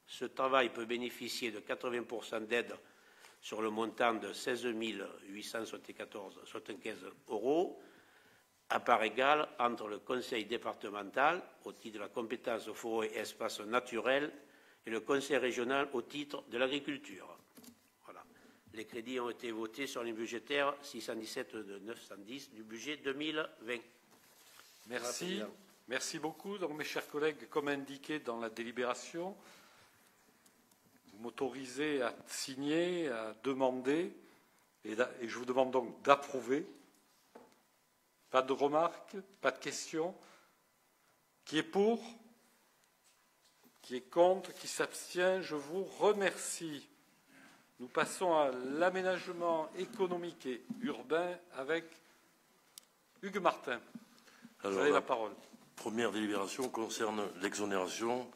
Ce travail peut bénéficier de 80% d'aide sur le montant de 16 874,75 €, à part égale entre le conseil départemental au titre de la compétence forêt et espaces naturels et le conseil régional au titre de l'agriculture. Voilà. Les crédits ont été votés sur les budgétaires 617 de 910 du budget 2020. Merci. Merci beaucoup. Donc, mes chers collègues, comme indiqué dans la délibération, vous m'autorisez à signer, à demander, et je vous demande donc d'approuver. Pas de remarques, pas de questions. Qui est pour? Qui est contre? Qui s'abstient? Je vous remercie. Nous passons à l'aménagement économique et urbain avec Hugues Martin. Vous avez la parole. Première délibération concerne l'exonération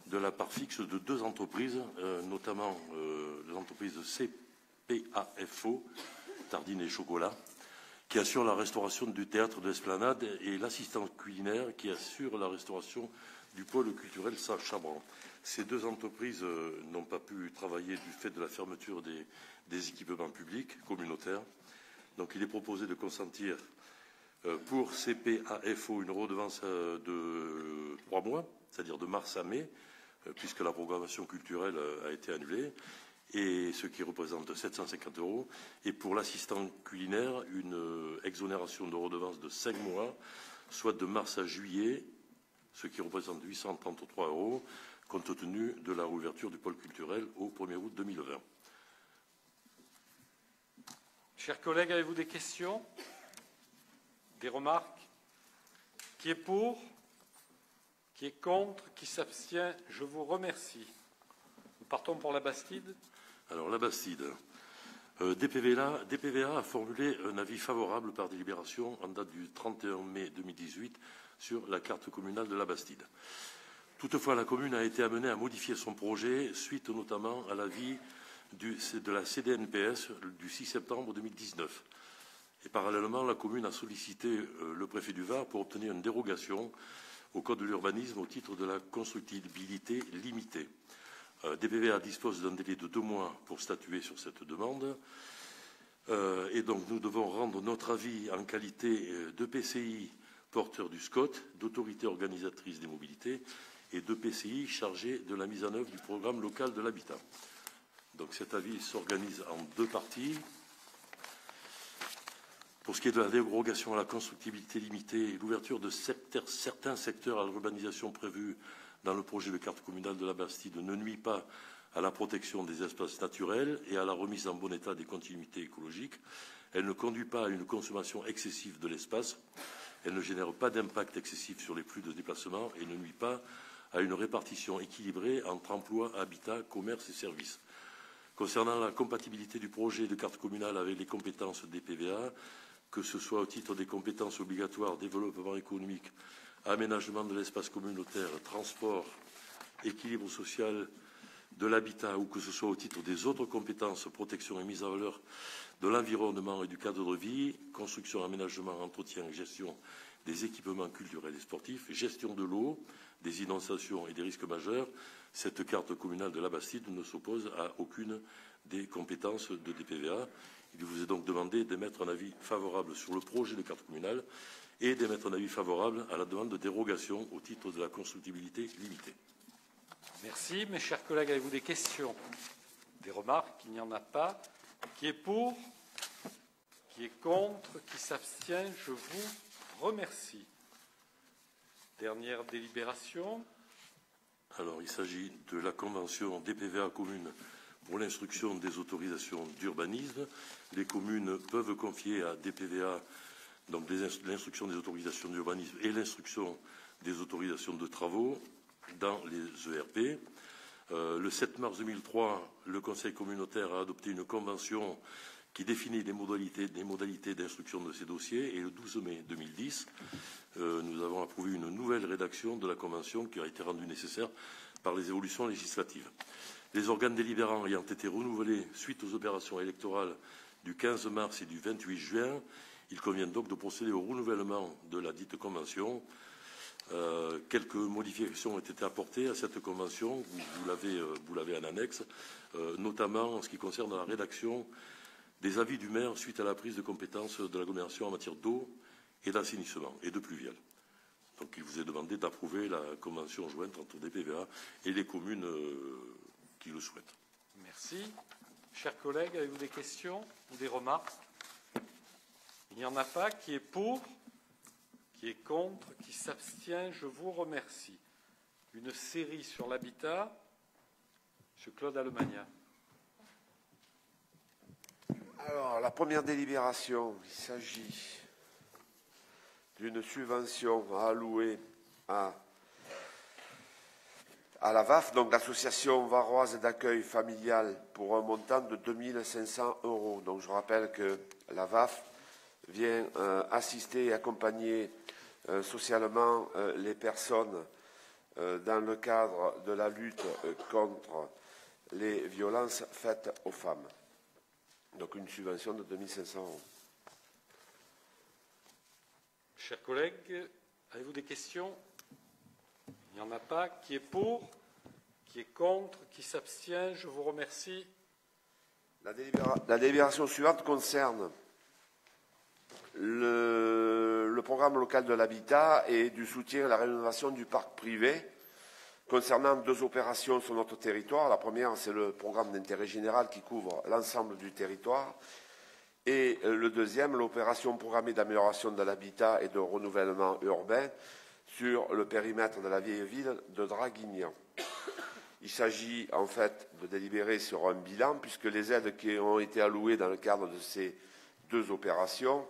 de la part fixe de 2 entreprises, notamment les entreprises de CPAFO, Tardine et Chocolat, qui assure la restauration du théâtre de l'Esplanade, et l'assistance culinaire qui assure la restauration du pôle culturel Saint-Chabran. Ces 2 entreprises n'ont pas pu travailler du fait de la fermeture des équipements publics communautaires. Donc il est proposé de consentir pour CPAFO une redevance de 3 mois, c'est-à-dire de mars à mai, puisque la programmation culturelle a été annulée, et ce qui représente 750 €. Et pour l'assistant culinaire, une exonération de redevance de 5 mois, soit de mars à juillet, ce qui représente 833 €, compte tenu de la réouverture du pôle culturel au 1er août 2020. Chers collègues, avez-vous des questions? Des remarques? Qui est pour? Qui est contre? Qui s'abstient? Je vous remercie. Nous partons pour la Bastide. Alors, la Bastide. DPVA a formulé un avis favorable par délibération en date du 31 mai 2018 sur la carte communale de la Bastide. Toutefois, la commune a été amenée à modifier son projet suite notamment à l'avis de la CDNPS du 6 septembre 2019. Et parallèlement, la commune a sollicité le préfet du Var pour obtenir une dérogation au code de l'urbanisme au titre de la constructibilité limitée. DPVA dispose d'un délai de 2 mois pour statuer sur cette demande. Et donc, nous devons rendre notre avis en qualité de PCI porteur du SCOT, d'autorité organisatrice des mobilités, et de PCI chargé de la mise en œuvre du programme local de l'habitat. Donc cet avis s'organise en 2 parties. Pour ce qui est de la dérogation à la constructibilité limitée, l'ouverture de certains secteurs à l'urbanisation prévue dans le projet de carte communale de la Bastide ne nuit pas à la protection des espaces naturels et à la remise en bon état des continuités écologiques. Elle ne conduit pas à une consommation excessive de l'espace. Elle ne génère pas d'impact excessif sur les flux de déplacement et ne nuit pas à une répartition équilibrée entre emploi, habitat, commerce et services. Concernant la compatibilité du projet de carte communale avec les compétences des PVA, que ce soit au titre des compétences obligatoires développement économique, aménagement de l'espace communautaire, transport, équilibre social de l'habitat, ou que ce soit au titre des autres compétences protection et mise en valeur de l'environnement et du cadre de vie, construction, aménagement, entretien et gestion des équipements culturels et sportifs, gestion de l'eau, des inondations et des risques majeurs, cette carte communale de la Bastide ne s'oppose à aucune des compétences de DPVA. Il vous est donc demandé d'émettre un avis favorable sur le projet de carte communale et d'émettre un avis favorable à la demande de dérogation au titre de la constructibilité limitée. Merci. Mes chers collègues, avez-vous des questions? Des remarques? Il n'y en a pas. Qui est pour? Qui est contre? Qui s'abstient? Je vous remercie. Dernière délibération. Alors, il s'agit de la convention DPVA commune pour l'instruction des autorisations d'urbanisme. Les communes peuvent confier à DPVA donc l'instruction des autorisations d'urbanisme et l'instruction des autorisations de travaux dans les ERP. Le 7 mars 2003, le Conseil communautaire a adopté une convention qui définit les modalités d'instruction de ces dossiers. Et le 12 mai 2010, nous avons approuvé une nouvelle rédaction de la convention qui a été rendue nécessaire par les évolutions législatives. Les organes délibérants ayant été renouvelés suite aux opérations électorales du 15 mars et du 28 juin, il convient donc de procéder au renouvellement de la dite convention. Quelques modifications ont été apportées à cette convention, vous l'avez en annexe, notamment en ce qui concerne la rédaction des avis du maire suite à la prise de compétence de l'agglomération en matière d'eau et d'assainissement et de pluvial. Donc il vous est demandé d'approuver la convention jointe entre DPVA et les communes qui le souhaitent. Merci. Chers collègues, avez-vous des questions ou des remarques? Il n'y en a pas. Qui est pour? Qui est contre? Qui s'abstient? Je vous remercie. Une série sur l'habitat. Monsieur Claude Allemagna. Alors, la première délibération, il s'agit d'une subvention à allouer à la VAF, donc l'Association varoise d'accueil familial, pour un montant de 2 500 €. Donc, je rappelle que la VAF vient assister et accompagner socialement les personnes dans le cadre de la lutte contre les violences faites aux femmes. Donc une subvention de 2 500 €. Chers collègues, avez-vous des questions? Il n'y en a pas. Qui est pour? Qui est contre? Qui s'abstient? Je vous remercie. La délibération suivante concerne le programme local de l'habitat et du soutien à la rénovation du parc privé concernant 2 opérations sur notre territoire. La première, c'est le programme d'intérêt général qui couvre l'ensemble du territoire. Et le deuxième, l'opération programmée d'amélioration de l'habitat et de renouvellement urbain sur le périmètre de la vieille ville de Draguignan. Il s'agit en fait de délibérer sur un bilan, puisque les aides qui ont été allouées dans le cadre de ces 2 opérations,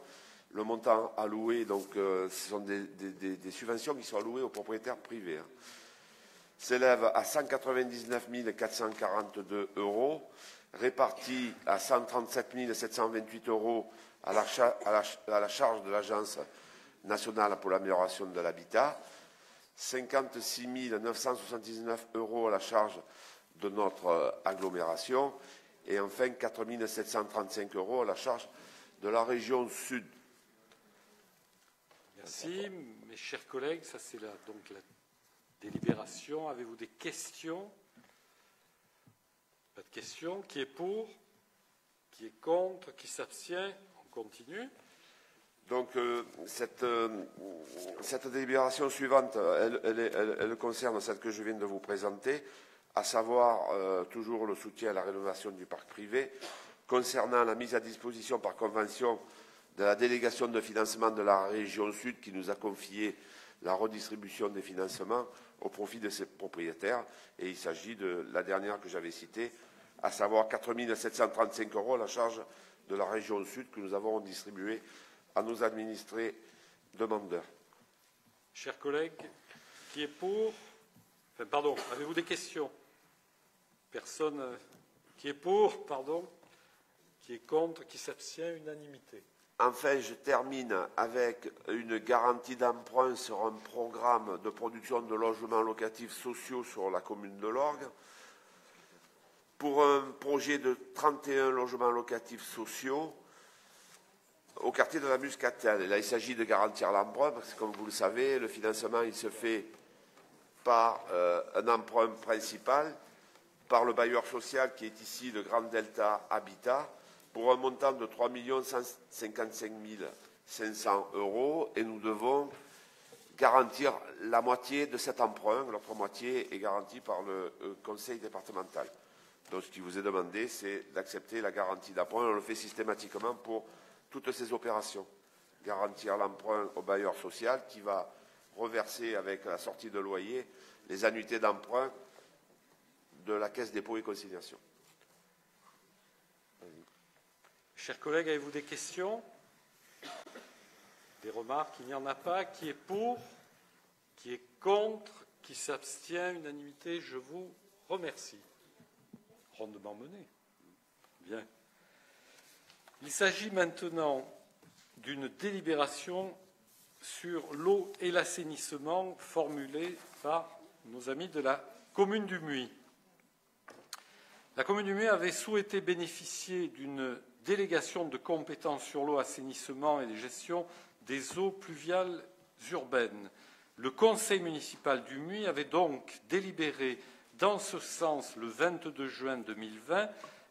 le montant alloué, donc ce sont des subventions qui sont allouées aux propriétaires privés, s'élève à 199 442 €, répartis à 137 728 € à la charge de l'Agence nationale pour l'amélioration de l'habitat, 56 979 € à la charge de notre agglomération et enfin 4 735 € à la charge de la région sud. Merci. Mes chers collègues, ça c'est donc la délibération. Avez-vous des questions? Pas de questions. Qui est pour? Qui est contre? Qui s'abstient? On continue. Donc, cette délibération suivante, elle concerne celle que je viens de vous présenter, à savoir toujours le soutien à la rénovation du parc privé, concernant la mise à disposition par convention de la délégation de financement de la région sud qui nous a confié la redistribution des financements au profit de ses propriétaires. Et il s'agit de la dernière que j'avais citée, à savoir 4 735 € à la charge de la région sud que nous avons distribuée à nos administrés demandeurs. Chers collègues, qui est pour? Enfin, pardon, avez-vous des questions? Personne. Qui est pour? Pardon. Qui est contre? Qui s'abstient? Unanimité. Enfin, je termine avec une garantie d'emprunt sur un programme de production de logements locatifs sociaux sur la commune de Lorgues pour un projet de 31 logements locatifs sociaux au quartier de la Muscatelle. Et là, il s'agit de garantir l'emprunt parce que, comme vous le savez, le financement il se fait par un emprunt principal, par le bailleur social qui est ici le Grand Delta Habitat, pour un montant de 3 155 500 € et nous devons garantir la moitié de cet emprunt. L'autre moitié est garantie par le conseil départemental. Donc ce qui vous est demandé, c'est d'accepter la garantie d'emprunt. On le fait systématiquement pour toutes ces opérations. Garantir l'emprunt au bailleur social qui va reverser avec la sortie de loyer les annuités d'emprunt de la Caisse dépôt et consignation. Chers collègues, avez-vous des questions? Des remarques? Il n'y en a pas. Qui est pour? Qui est contre? Qui s'abstient? Unanimité. Je vous remercie. Rondement mené. Bien. Il s'agit maintenant d'une délibération sur l'eau et l'assainissement formulée par nos amis de la commune du Muy. La commune du Muy avait souhaité bénéficier d'une délégation de compétences sur l'eau, assainissement et la gestion des eaux pluviales urbaines. Le conseil municipal du Muy avait donc délibéré dans ce sens le 22 juin 2020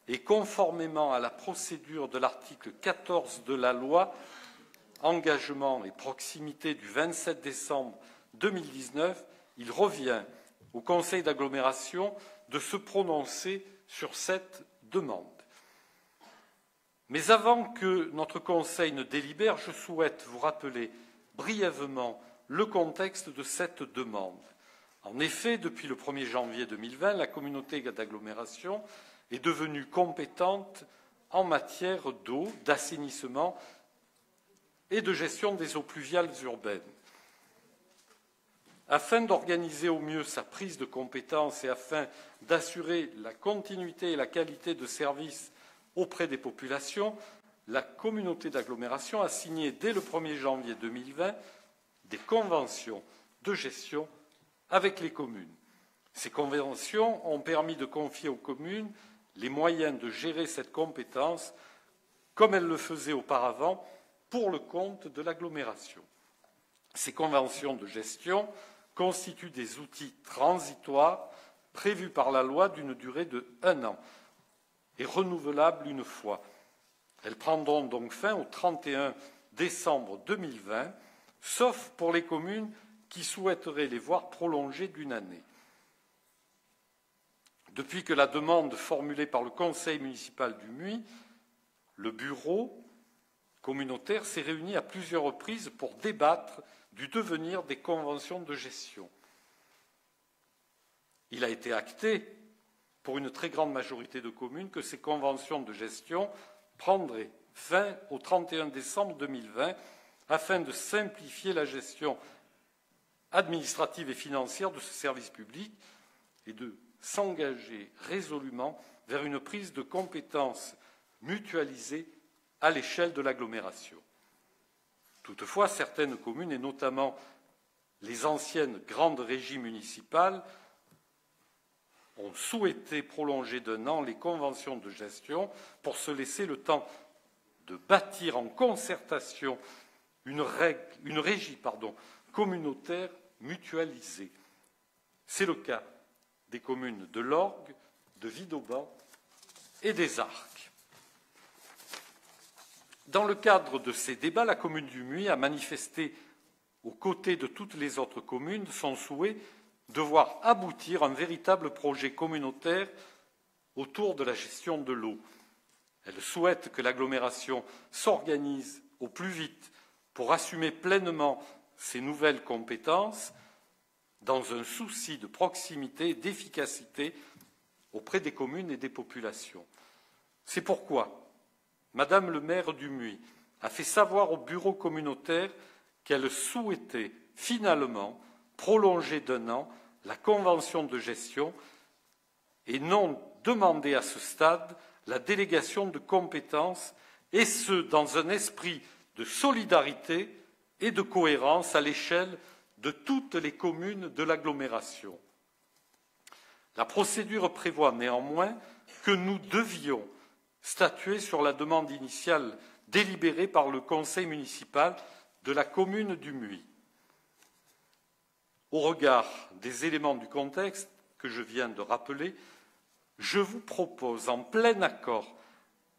et conformément à la procédure de l'article 14 de la loi Engagement et proximité du 27 décembre 2019, il revient au conseil d'agglomération de se prononcer sur cette demande. Mais avant que notre conseil ne délibère, je souhaite vous rappeler brièvement le contexte de cette demande. En effet, depuis le 1er janvier 2020, la communauté d'agglomération est devenue compétente en matière d'eau, d'assainissement et de gestion des eaux pluviales urbaines. Afin d'organiser au mieux sa prise de compétence et afin d'assurer la continuité et la qualité de service auprès des populations, la communauté d'agglomération a signé dès le 1er janvier 2020 des conventions de gestion avec les communes. Ces conventions ont permis de confier aux communes les moyens de gérer cette compétence comme elles le faisaient auparavant pour le compte de l'agglomération. Ces conventions de gestion constituent des outils transitoires prévus par la loi d'une durée de 1 an et renouvelables une fois. Elles prendront donc fin au 31 décembre 2020, sauf pour les communes qui souhaiteraient les voir prolongées d'1 année. Depuis que la demande formulée par le conseil municipal du Muy, le bureau communautaire s'est réuni à plusieurs reprises pour débattre du devenir des conventions de gestion. Il a été acté, pour une très grande majorité de communes, que ces conventions de gestion prendraient fin au 31 décembre 2020 afin de simplifier la gestion administrative et financière de ce service public et de s'engager résolument vers une prise de compétences mutualisée à l'échelle de l'agglomération. Toutefois, certaines communes, et notamment les anciennes grandes régies municipales, ont souhaité prolonger d'1 an les conventions de gestion pour se laisser le temps de bâtir en concertation une régie communautaire mutualisée. C'est le cas des communes de l'Orgue, de Vidauban et des Arcs. Dans le cadre de ces débats, la commune du Muy a manifesté, aux côtés de toutes les autres communes, son souhait de voir aboutir un véritable projet communautaire autour de la gestion de l'eau. Elle souhaite que l'agglomération s'organise au plus vite pour assumer pleinement ses nouvelles compétences dans un souci de proximité et d'efficacité auprès des communes et des populations. C'est pourquoi Madame le maire du Muy a fait savoir au bureau communautaire qu'elle souhaitait finalement prolonger d'1 an la convention de gestion et non demander à ce stade la délégation de compétences, et ce, dans un esprit de solidarité et de cohérence à l'échelle de toutes les communes de l'agglomération. La procédure prévoit néanmoins que nous devions statuer sur la demande initiale délibérée par le conseil municipal de la commune du Muy. Au regard des éléments du contexte que je viens de rappeler, je vous propose, en plein accord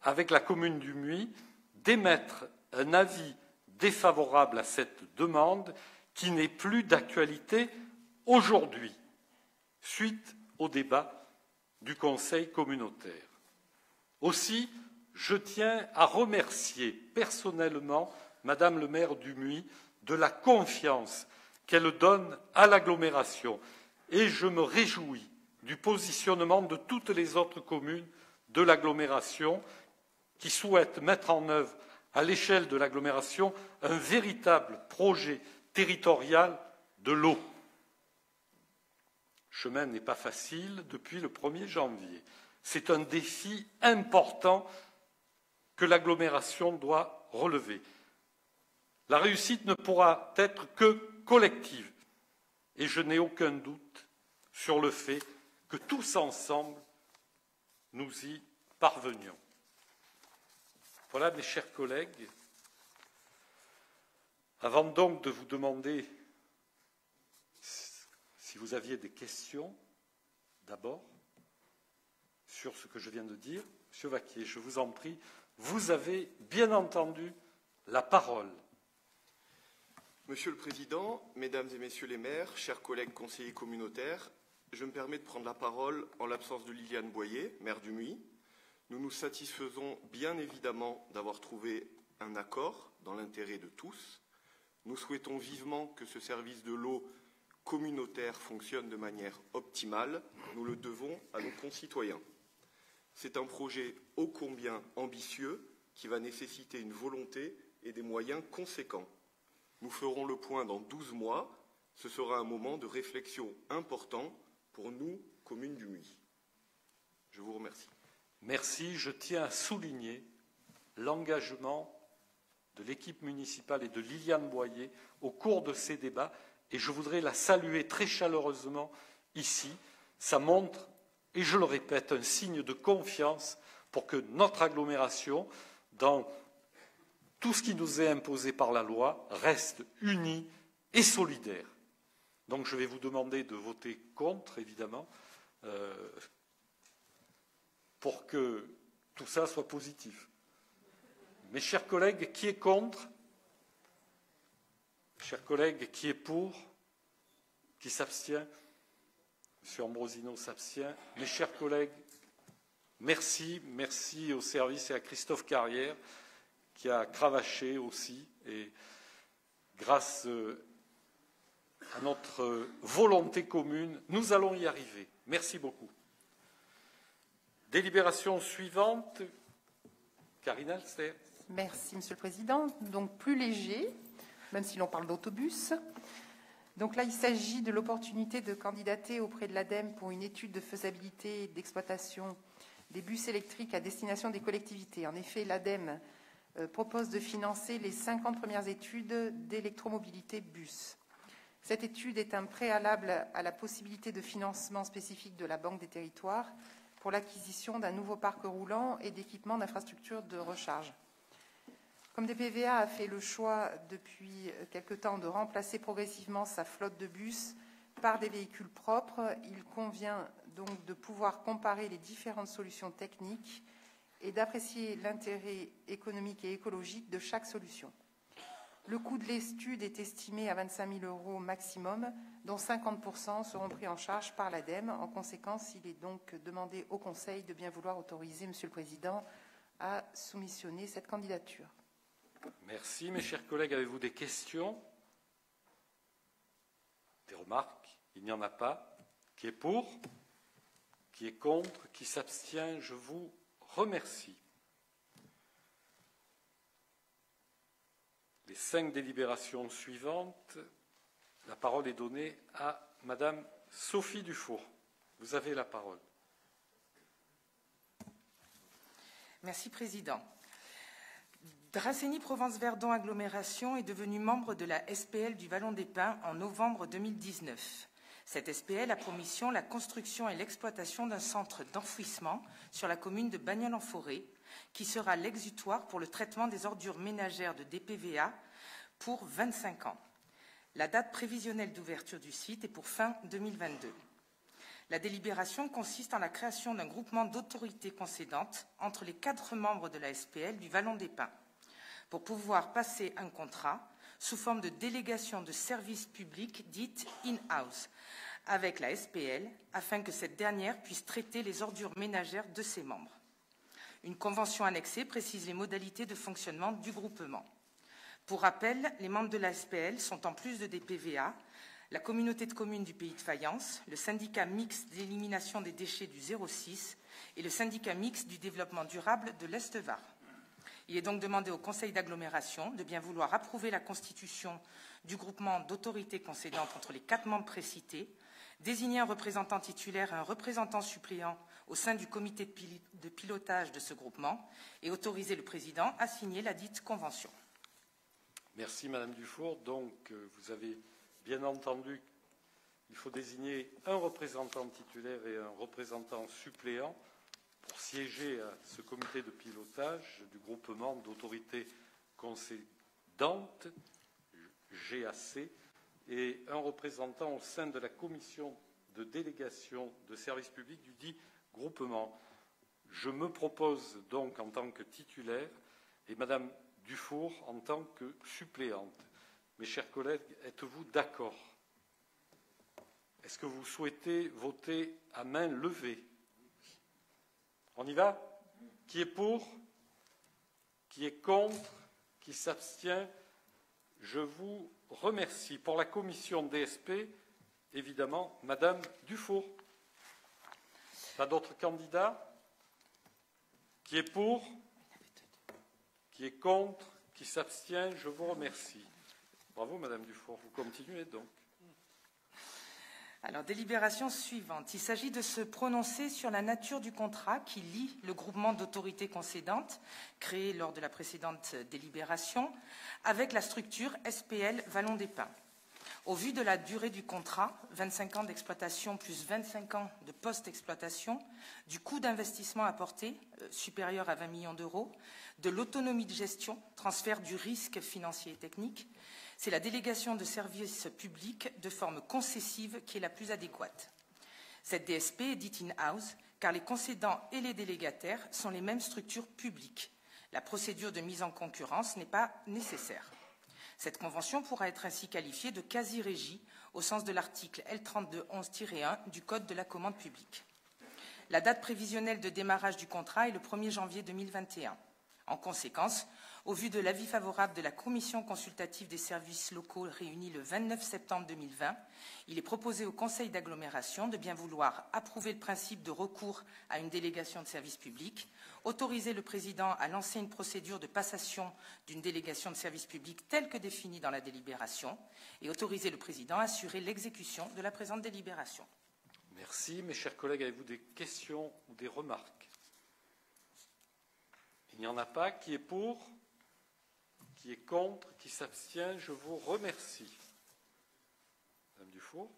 avec la commune du Muy, d'émettre un avis défavorable à cette demande qui n'est plus d'actualité aujourd'hui, suite au débat du Conseil communautaire. Aussi, je tiens à remercier personnellement Madame le maire du Muy de la confiance qu'elle donne à l'agglomération et je me réjouis du positionnement de toutes les autres communes de l'agglomération qui souhaitent mettre en œuvre à l'échelle de l'agglomération un véritable projet territorial de l'eau. chemin n'est pas facile depuis le 1er janvier. C'est un défi important que l'agglomération doit relever. La réussite ne pourra être que collective et je n'ai aucun doute sur le fait que tous ensemble, nous y parvenions. Voilà, mes chers collègues, avant donc de vous demander si vous aviez des questions, d'abord, sur ce que je viens de dire, Monsieur Vaquier, je vous en prie, vous avez bien entendu la parole. Monsieur le Président, Mesdames et Messieurs les maires, chers collègues conseillers communautaires, je me permets de prendre la parole en l'absence de Liliane Boyer, maire du Muy. Nous nous satisfaisons bien évidemment d'avoir trouvé un accord dans l'intérêt de tous. Nous souhaitons vivement que ce service de l'eau communautaire fonctionne de manière optimale. Nous le devons à nos concitoyens. C'est un projet ô combien ambitieux qui va nécessiter une volonté et des moyens conséquents. Nous ferons le point dans 12 mois. Ce sera un moment de réflexion important pour nous, communes du Muy. Je vous remercie. Merci. Je tiens à souligner l'engagement de l'équipe municipale et de Liliane Boyer au cours de ces débats et je voudrais la saluer très chaleureusement ici. Ça montre, et je le répète, un signe de confiance pour que notre agglomération, dans tout ce qui nous est imposé par la loi, reste unie et solidaire. Donc je vais vous demander de voter contre, évidemment, pour que tout ça soit positif. Mes chers collègues, qui est contre? Chers collègues, qui est pour? Qui s'abstient? Monsieur Ambrosino s'abstient. Mes chers collègues, merci. Merci au service et à Christophe Carrière qui a cravaché aussi. Et grâce à notre volonté commune, nous allons y arriver. Merci beaucoup. Délibération suivante. Karine Alster. Merci, Monsieur le Président. Donc, plus léger, même si l'on parle d'autobus. Donc là, il s'agit de l'opportunité de candidater auprès de l'ADEME pour une étude de faisabilité et d'exploitation des bus électriques à destination des collectivités. En effet, l'ADEME propose de financer les 50 premières études d'électromobilité bus. Cette étude est un préalable à la possibilité de financement spécifique de la Banque des territoires pour l'acquisition d'un nouveau parc roulant et d'équipements d'infrastructures de recharge. Comme DPVA a fait le choix depuis quelque temps de remplacer progressivement sa flotte de bus par des véhicules propres, il convient donc de pouvoir comparer les différentes solutions techniques et d'apprécier l'intérêt économique et écologique de chaque solution. Le coût de l'étude est estimé à 25 000 € maximum, dont 50% seront pris en charge par l'ADEME. En conséquence, il est donc demandé au Conseil de bien vouloir autoriser, Monsieur le Président, à soumissionner cette candidature. Merci. Mes chers collègues, avez-vous des questions? Des remarques? Il n'y en a pas. Qui est pour? Qui est contre? Qui s'abstient? Je vous remercie. Les 5 délibérations suivantes, la parole est donnée à Madame Sophie Dufour. Vous avez la parole. Merci, Président. Dracénie-Provence-Verdon Agglomération est devenue membre de la SPL du Vallon des Pins en novembre 2019. Cette SPL a pour mission la construction et l'exploitation d'un centre d'enfouissement sur la commune de Bagnols-en-Forêt, qui sera l'exutoire pour le traitement des ordures ménagères de DPVA pour 25 ans. La date prévisionnelle d'ouverture du site est pour fin 2022. La délibération consiste en la création d'un groupement d'autorités concédantes entre les 4 membres de la SPL du Vallon des Pins, pour pouvoir passer un contrat sous forme de délégation de services publics dite in-house avec la SPL afin que cette dernière puisse traiter les ordures ménagères de ses membres. Une convention annexée précise les modalités de fonctionnement du groupement. Pour rappel, les membres de la SPL sont en plus de DPVA, la communauté de communes du Pays de Fayence, le syndicat mixte d'élimination des déchets du 06 et le syndicat mixte du développement durable de l'Est-Var. Il est donc demandé au Conseil d'agglomération de bien vouloir approuver la constitution du groupement d'autorités concédantes entre les 4 membres précités, désigner un représentant titulaire et un représentant suppléant au sein du comité de pilotage de ce groupement et autoriser le président à signer la dite convention. Merci Madame Dufour. Donc, vous avez bien entendu qu'il faut désigner un représentant titulaire et un représentant suppléant pour siéger à ce comité de pilotage du groupement d'autorités concédantes, GAC, et un représentant au sein de la commission de délégation de services publics du dit groupement. Je me propose donc en tant que titulaire et Madame Dufour en tant que suppléante. Mes chers collègues, êtes-vous d'accord? Est-ce que vous souhaitez voter à main levée? On y va? Qui est pour? Qui est contre? Qui s'abstient? Je vous remercie. Pour la commission DSP, évidemment, Madame Dufour. Pas d'autres candidats? Qui est pour? Qui est contre? Qui s'abstient? Je vous remercie. Bravo, Madame Dufour. Vous continuez donc. Alors, délibération suivante. Il s'agit de se prononcer sur la nature du contrat qui lie le groupement d'autorités concédantes, créé lors de la précédente délibération, avec la structure SPL Vallon des Pins. Au vu de la durée du contrat, 25 ans d'exploitation plus 25 ans de post-exploitation, du coût d'investissement apporté, supérieur à 20 millions d'euros, de l'autonomie de gestion, transfert du risque financier et technique, c'est la délégation de services publics de forme concessive qui est la plus adéquate. Cette DSP est dite in-house car les concédants et les délégataires sont les mêmes structures publiques. La procédure de mise en concurrence n'est pas nécessaire. Cette convention pourra être ainsi qualifiée de quasi-régie au sens de l'article L3211-1 du Code de la commande publique. La date prévisionnelle de démarrage du contrat est le 1er janvier 2021. En conséquence, au vu de l'avis favorable de la Commission consultative des services locaux réunie le 29 septembre 2020, il est proposé au Conseil d'agglomération de bien vouloir approuver le principe de recours à une délégation de service public, autoriser le président à lancer une procédure de passation d'une délégation de service public telle que définie dans la délibération et autoriser le président à assurer l'exécution de la présente délibération. Merci. Mes chers collègues, avez-vous des questions ou des remarques? Il n'y en a pas. Qui est pour? Qui est contre? Qui s'abstient? Je vous remercie. Madame Dufour.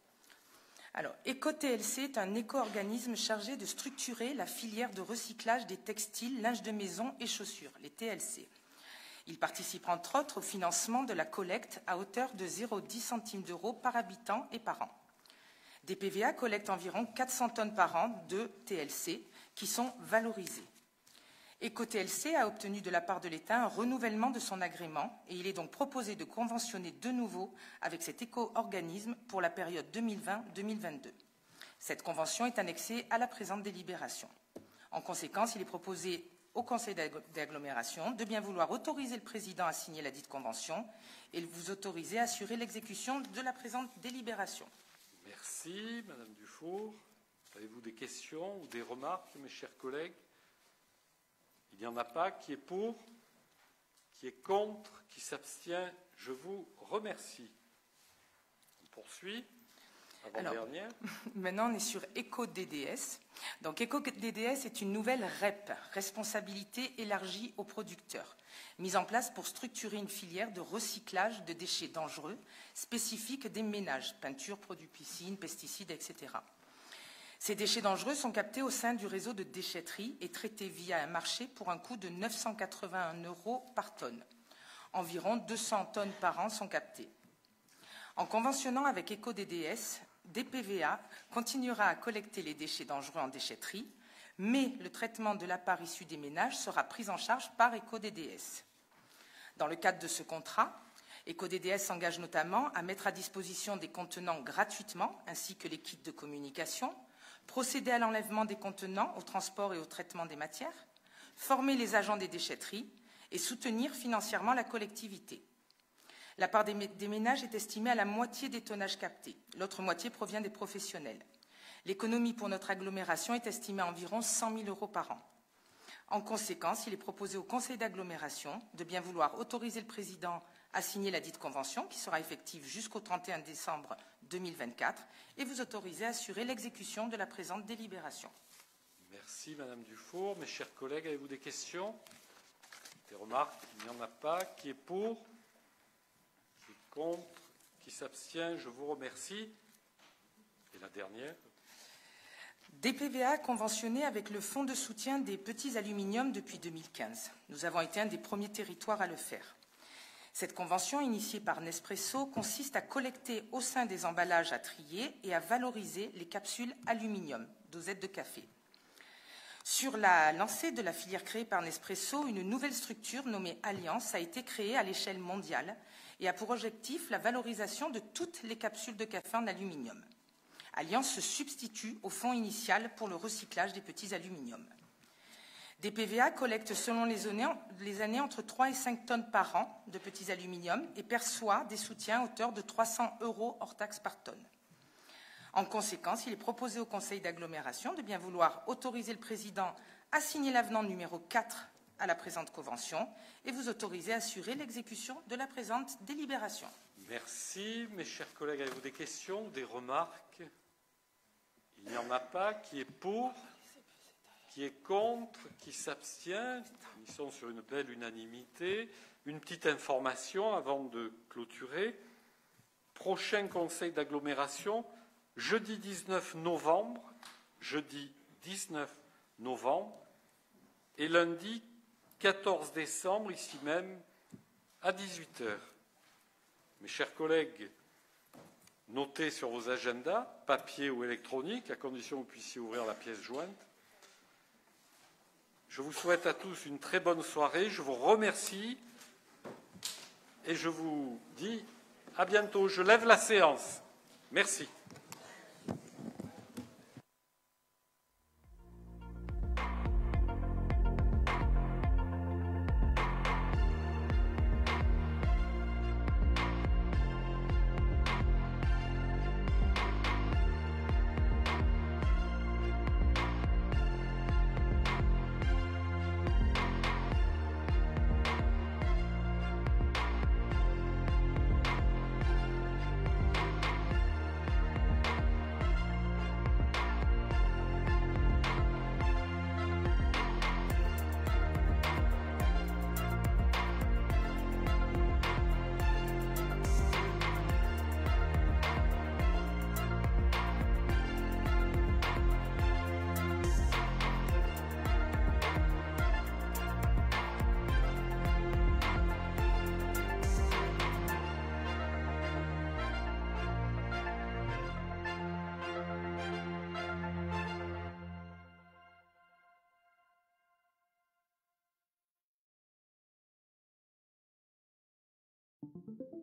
Alors, EcoTLC est un éco-organisme chargé de structurer la filière de recyclage des textiles, linge de maison et chaussures, les TLC. Il participe entre autres au financement de la collecte à hauteur de 0,10 centimes d'euros par habitant et par an. DPVA collecte environ 400 tonnes par an de TLC qui sont valorisées. EcoTLC a obtenu de la part de l'État un renouvellement de son agrément et il est donc proposé de conventionner de nouveau avec cet éco-organisme pour la période 2020-2022. Cette convention est annexée à la présente délibération. En conséquence, il est proposé au Conseil d'agglomération de bien vouloir autoriser le président à signer la dite convention et vous autoriser à assurer l'exécution de la présente délibération. Merci, Madame Dufour. Avez-vous des questions ou des remarques, mes chers collègues? Il n'y en a pas. Qui est pour? Qui est contre? Qui s'abstient? Je vous remercie. On poursuit. Avant-dernière. Maintenant, on est sur EcoDDS. Donc, EcoDDS est une nouvelle REP, responsabilité élargie aux producteurs, mise en place pour structurer une filière de recyclage de déchets dangereux spécifiques des ménages, peinture, produits piscine, pesticides, etc. Ces déchets dangereux sont captés au sein du réseau de déchetterie et traités via un marché pour un coût de 981 € par tonne. Environ 200 tonnes par an sont captées. En conventionnant avec EcoDDS, DPVA continuera à collecter les déchets dangereux en déchetterie, mais le traitement de la part issue des ménages sera pris en charge par EcoDDS. Dans le cadre de ce contrat, EcoDDS s'engage notamment à mettre à disposition des contenants gratuitement, ainsi que les kits de communication, procéder à l'enlèvement des contenants, au transport et au traitement des matières, former les agents des déchetteries et soutenir financièrement la collectivité. La part des ménages est estimée à la moitié des tonnages captés. L'autre moitié provient des professionnels. L'économie pour notre agglomération est estimée à environ 100 000 € par an. En conséquence, il est proposé au Conseil d'agglomération de bien vouloir autoriser le président à signer la dite convention, qui sera effective jusqu'au 31 décembre 2024, et vous autoriser à assurer l'exécution de la présente délibération. Merci, Madame Dufour. Mes chers collègues, avez-vous des questions? Des remarques? Il n'y en a pas. Qui est pour? Qui est contre? Qui s'abstient? Je vous remercie. Et la dernière? DPVA conventionné avec le Fonds de soutien des petits aluminiums depuis 2015. Nous avons été un des premiers territoires à le faire. Cette convention, initiée par Nespresso, consiste à collecter au sein des emballages à trier et à valoriser les capsules aluminium, dosettes de café. Sur la lancée de la filière créée par Nespresso, une nouvelle structure nommée Alliance a été créée à l'échelle mondiale et a pour objectif la valorisation de toutes les capsules de café en aluminium. Alliance se substitue au fonds initial pour le recyclage des petits aluminiums. DPVA collecte selon les années entre 3 et 5 tonnes par an de petits aluminiums et perçoit des soutiens à hauteur de 300 € hors taxe par tonne. En conséquence, il est proposé au Conseil d'agglomération de bien vouloir autoriser le président à signer l'avenant numéro 4 à la présente convention et vous autoriser à assurer l'exécution de la présente délibération. Merci. Mes chers collègues, avez-vous des questions, des remarques? Il n'y en a pas. Qui est pour? Qui est contre? Qui s'abstient? Ils sont sur une belle unanimité. Une petite information avant de clôturer. Prochain Conseil d'agglomération, jeudi 19 novembre, et lundi 14 décembre, ici même, à 18 h. Mes chers collègues, notez sur vos agendas, papier ou électronique, à condition que vous puissiez ouvrir la pièce jointe. Je vous souhaite à tous une très bonne soirée. Je vous remercie et je vous dis à bientôt. Je lève la séance. Merci. Thank you.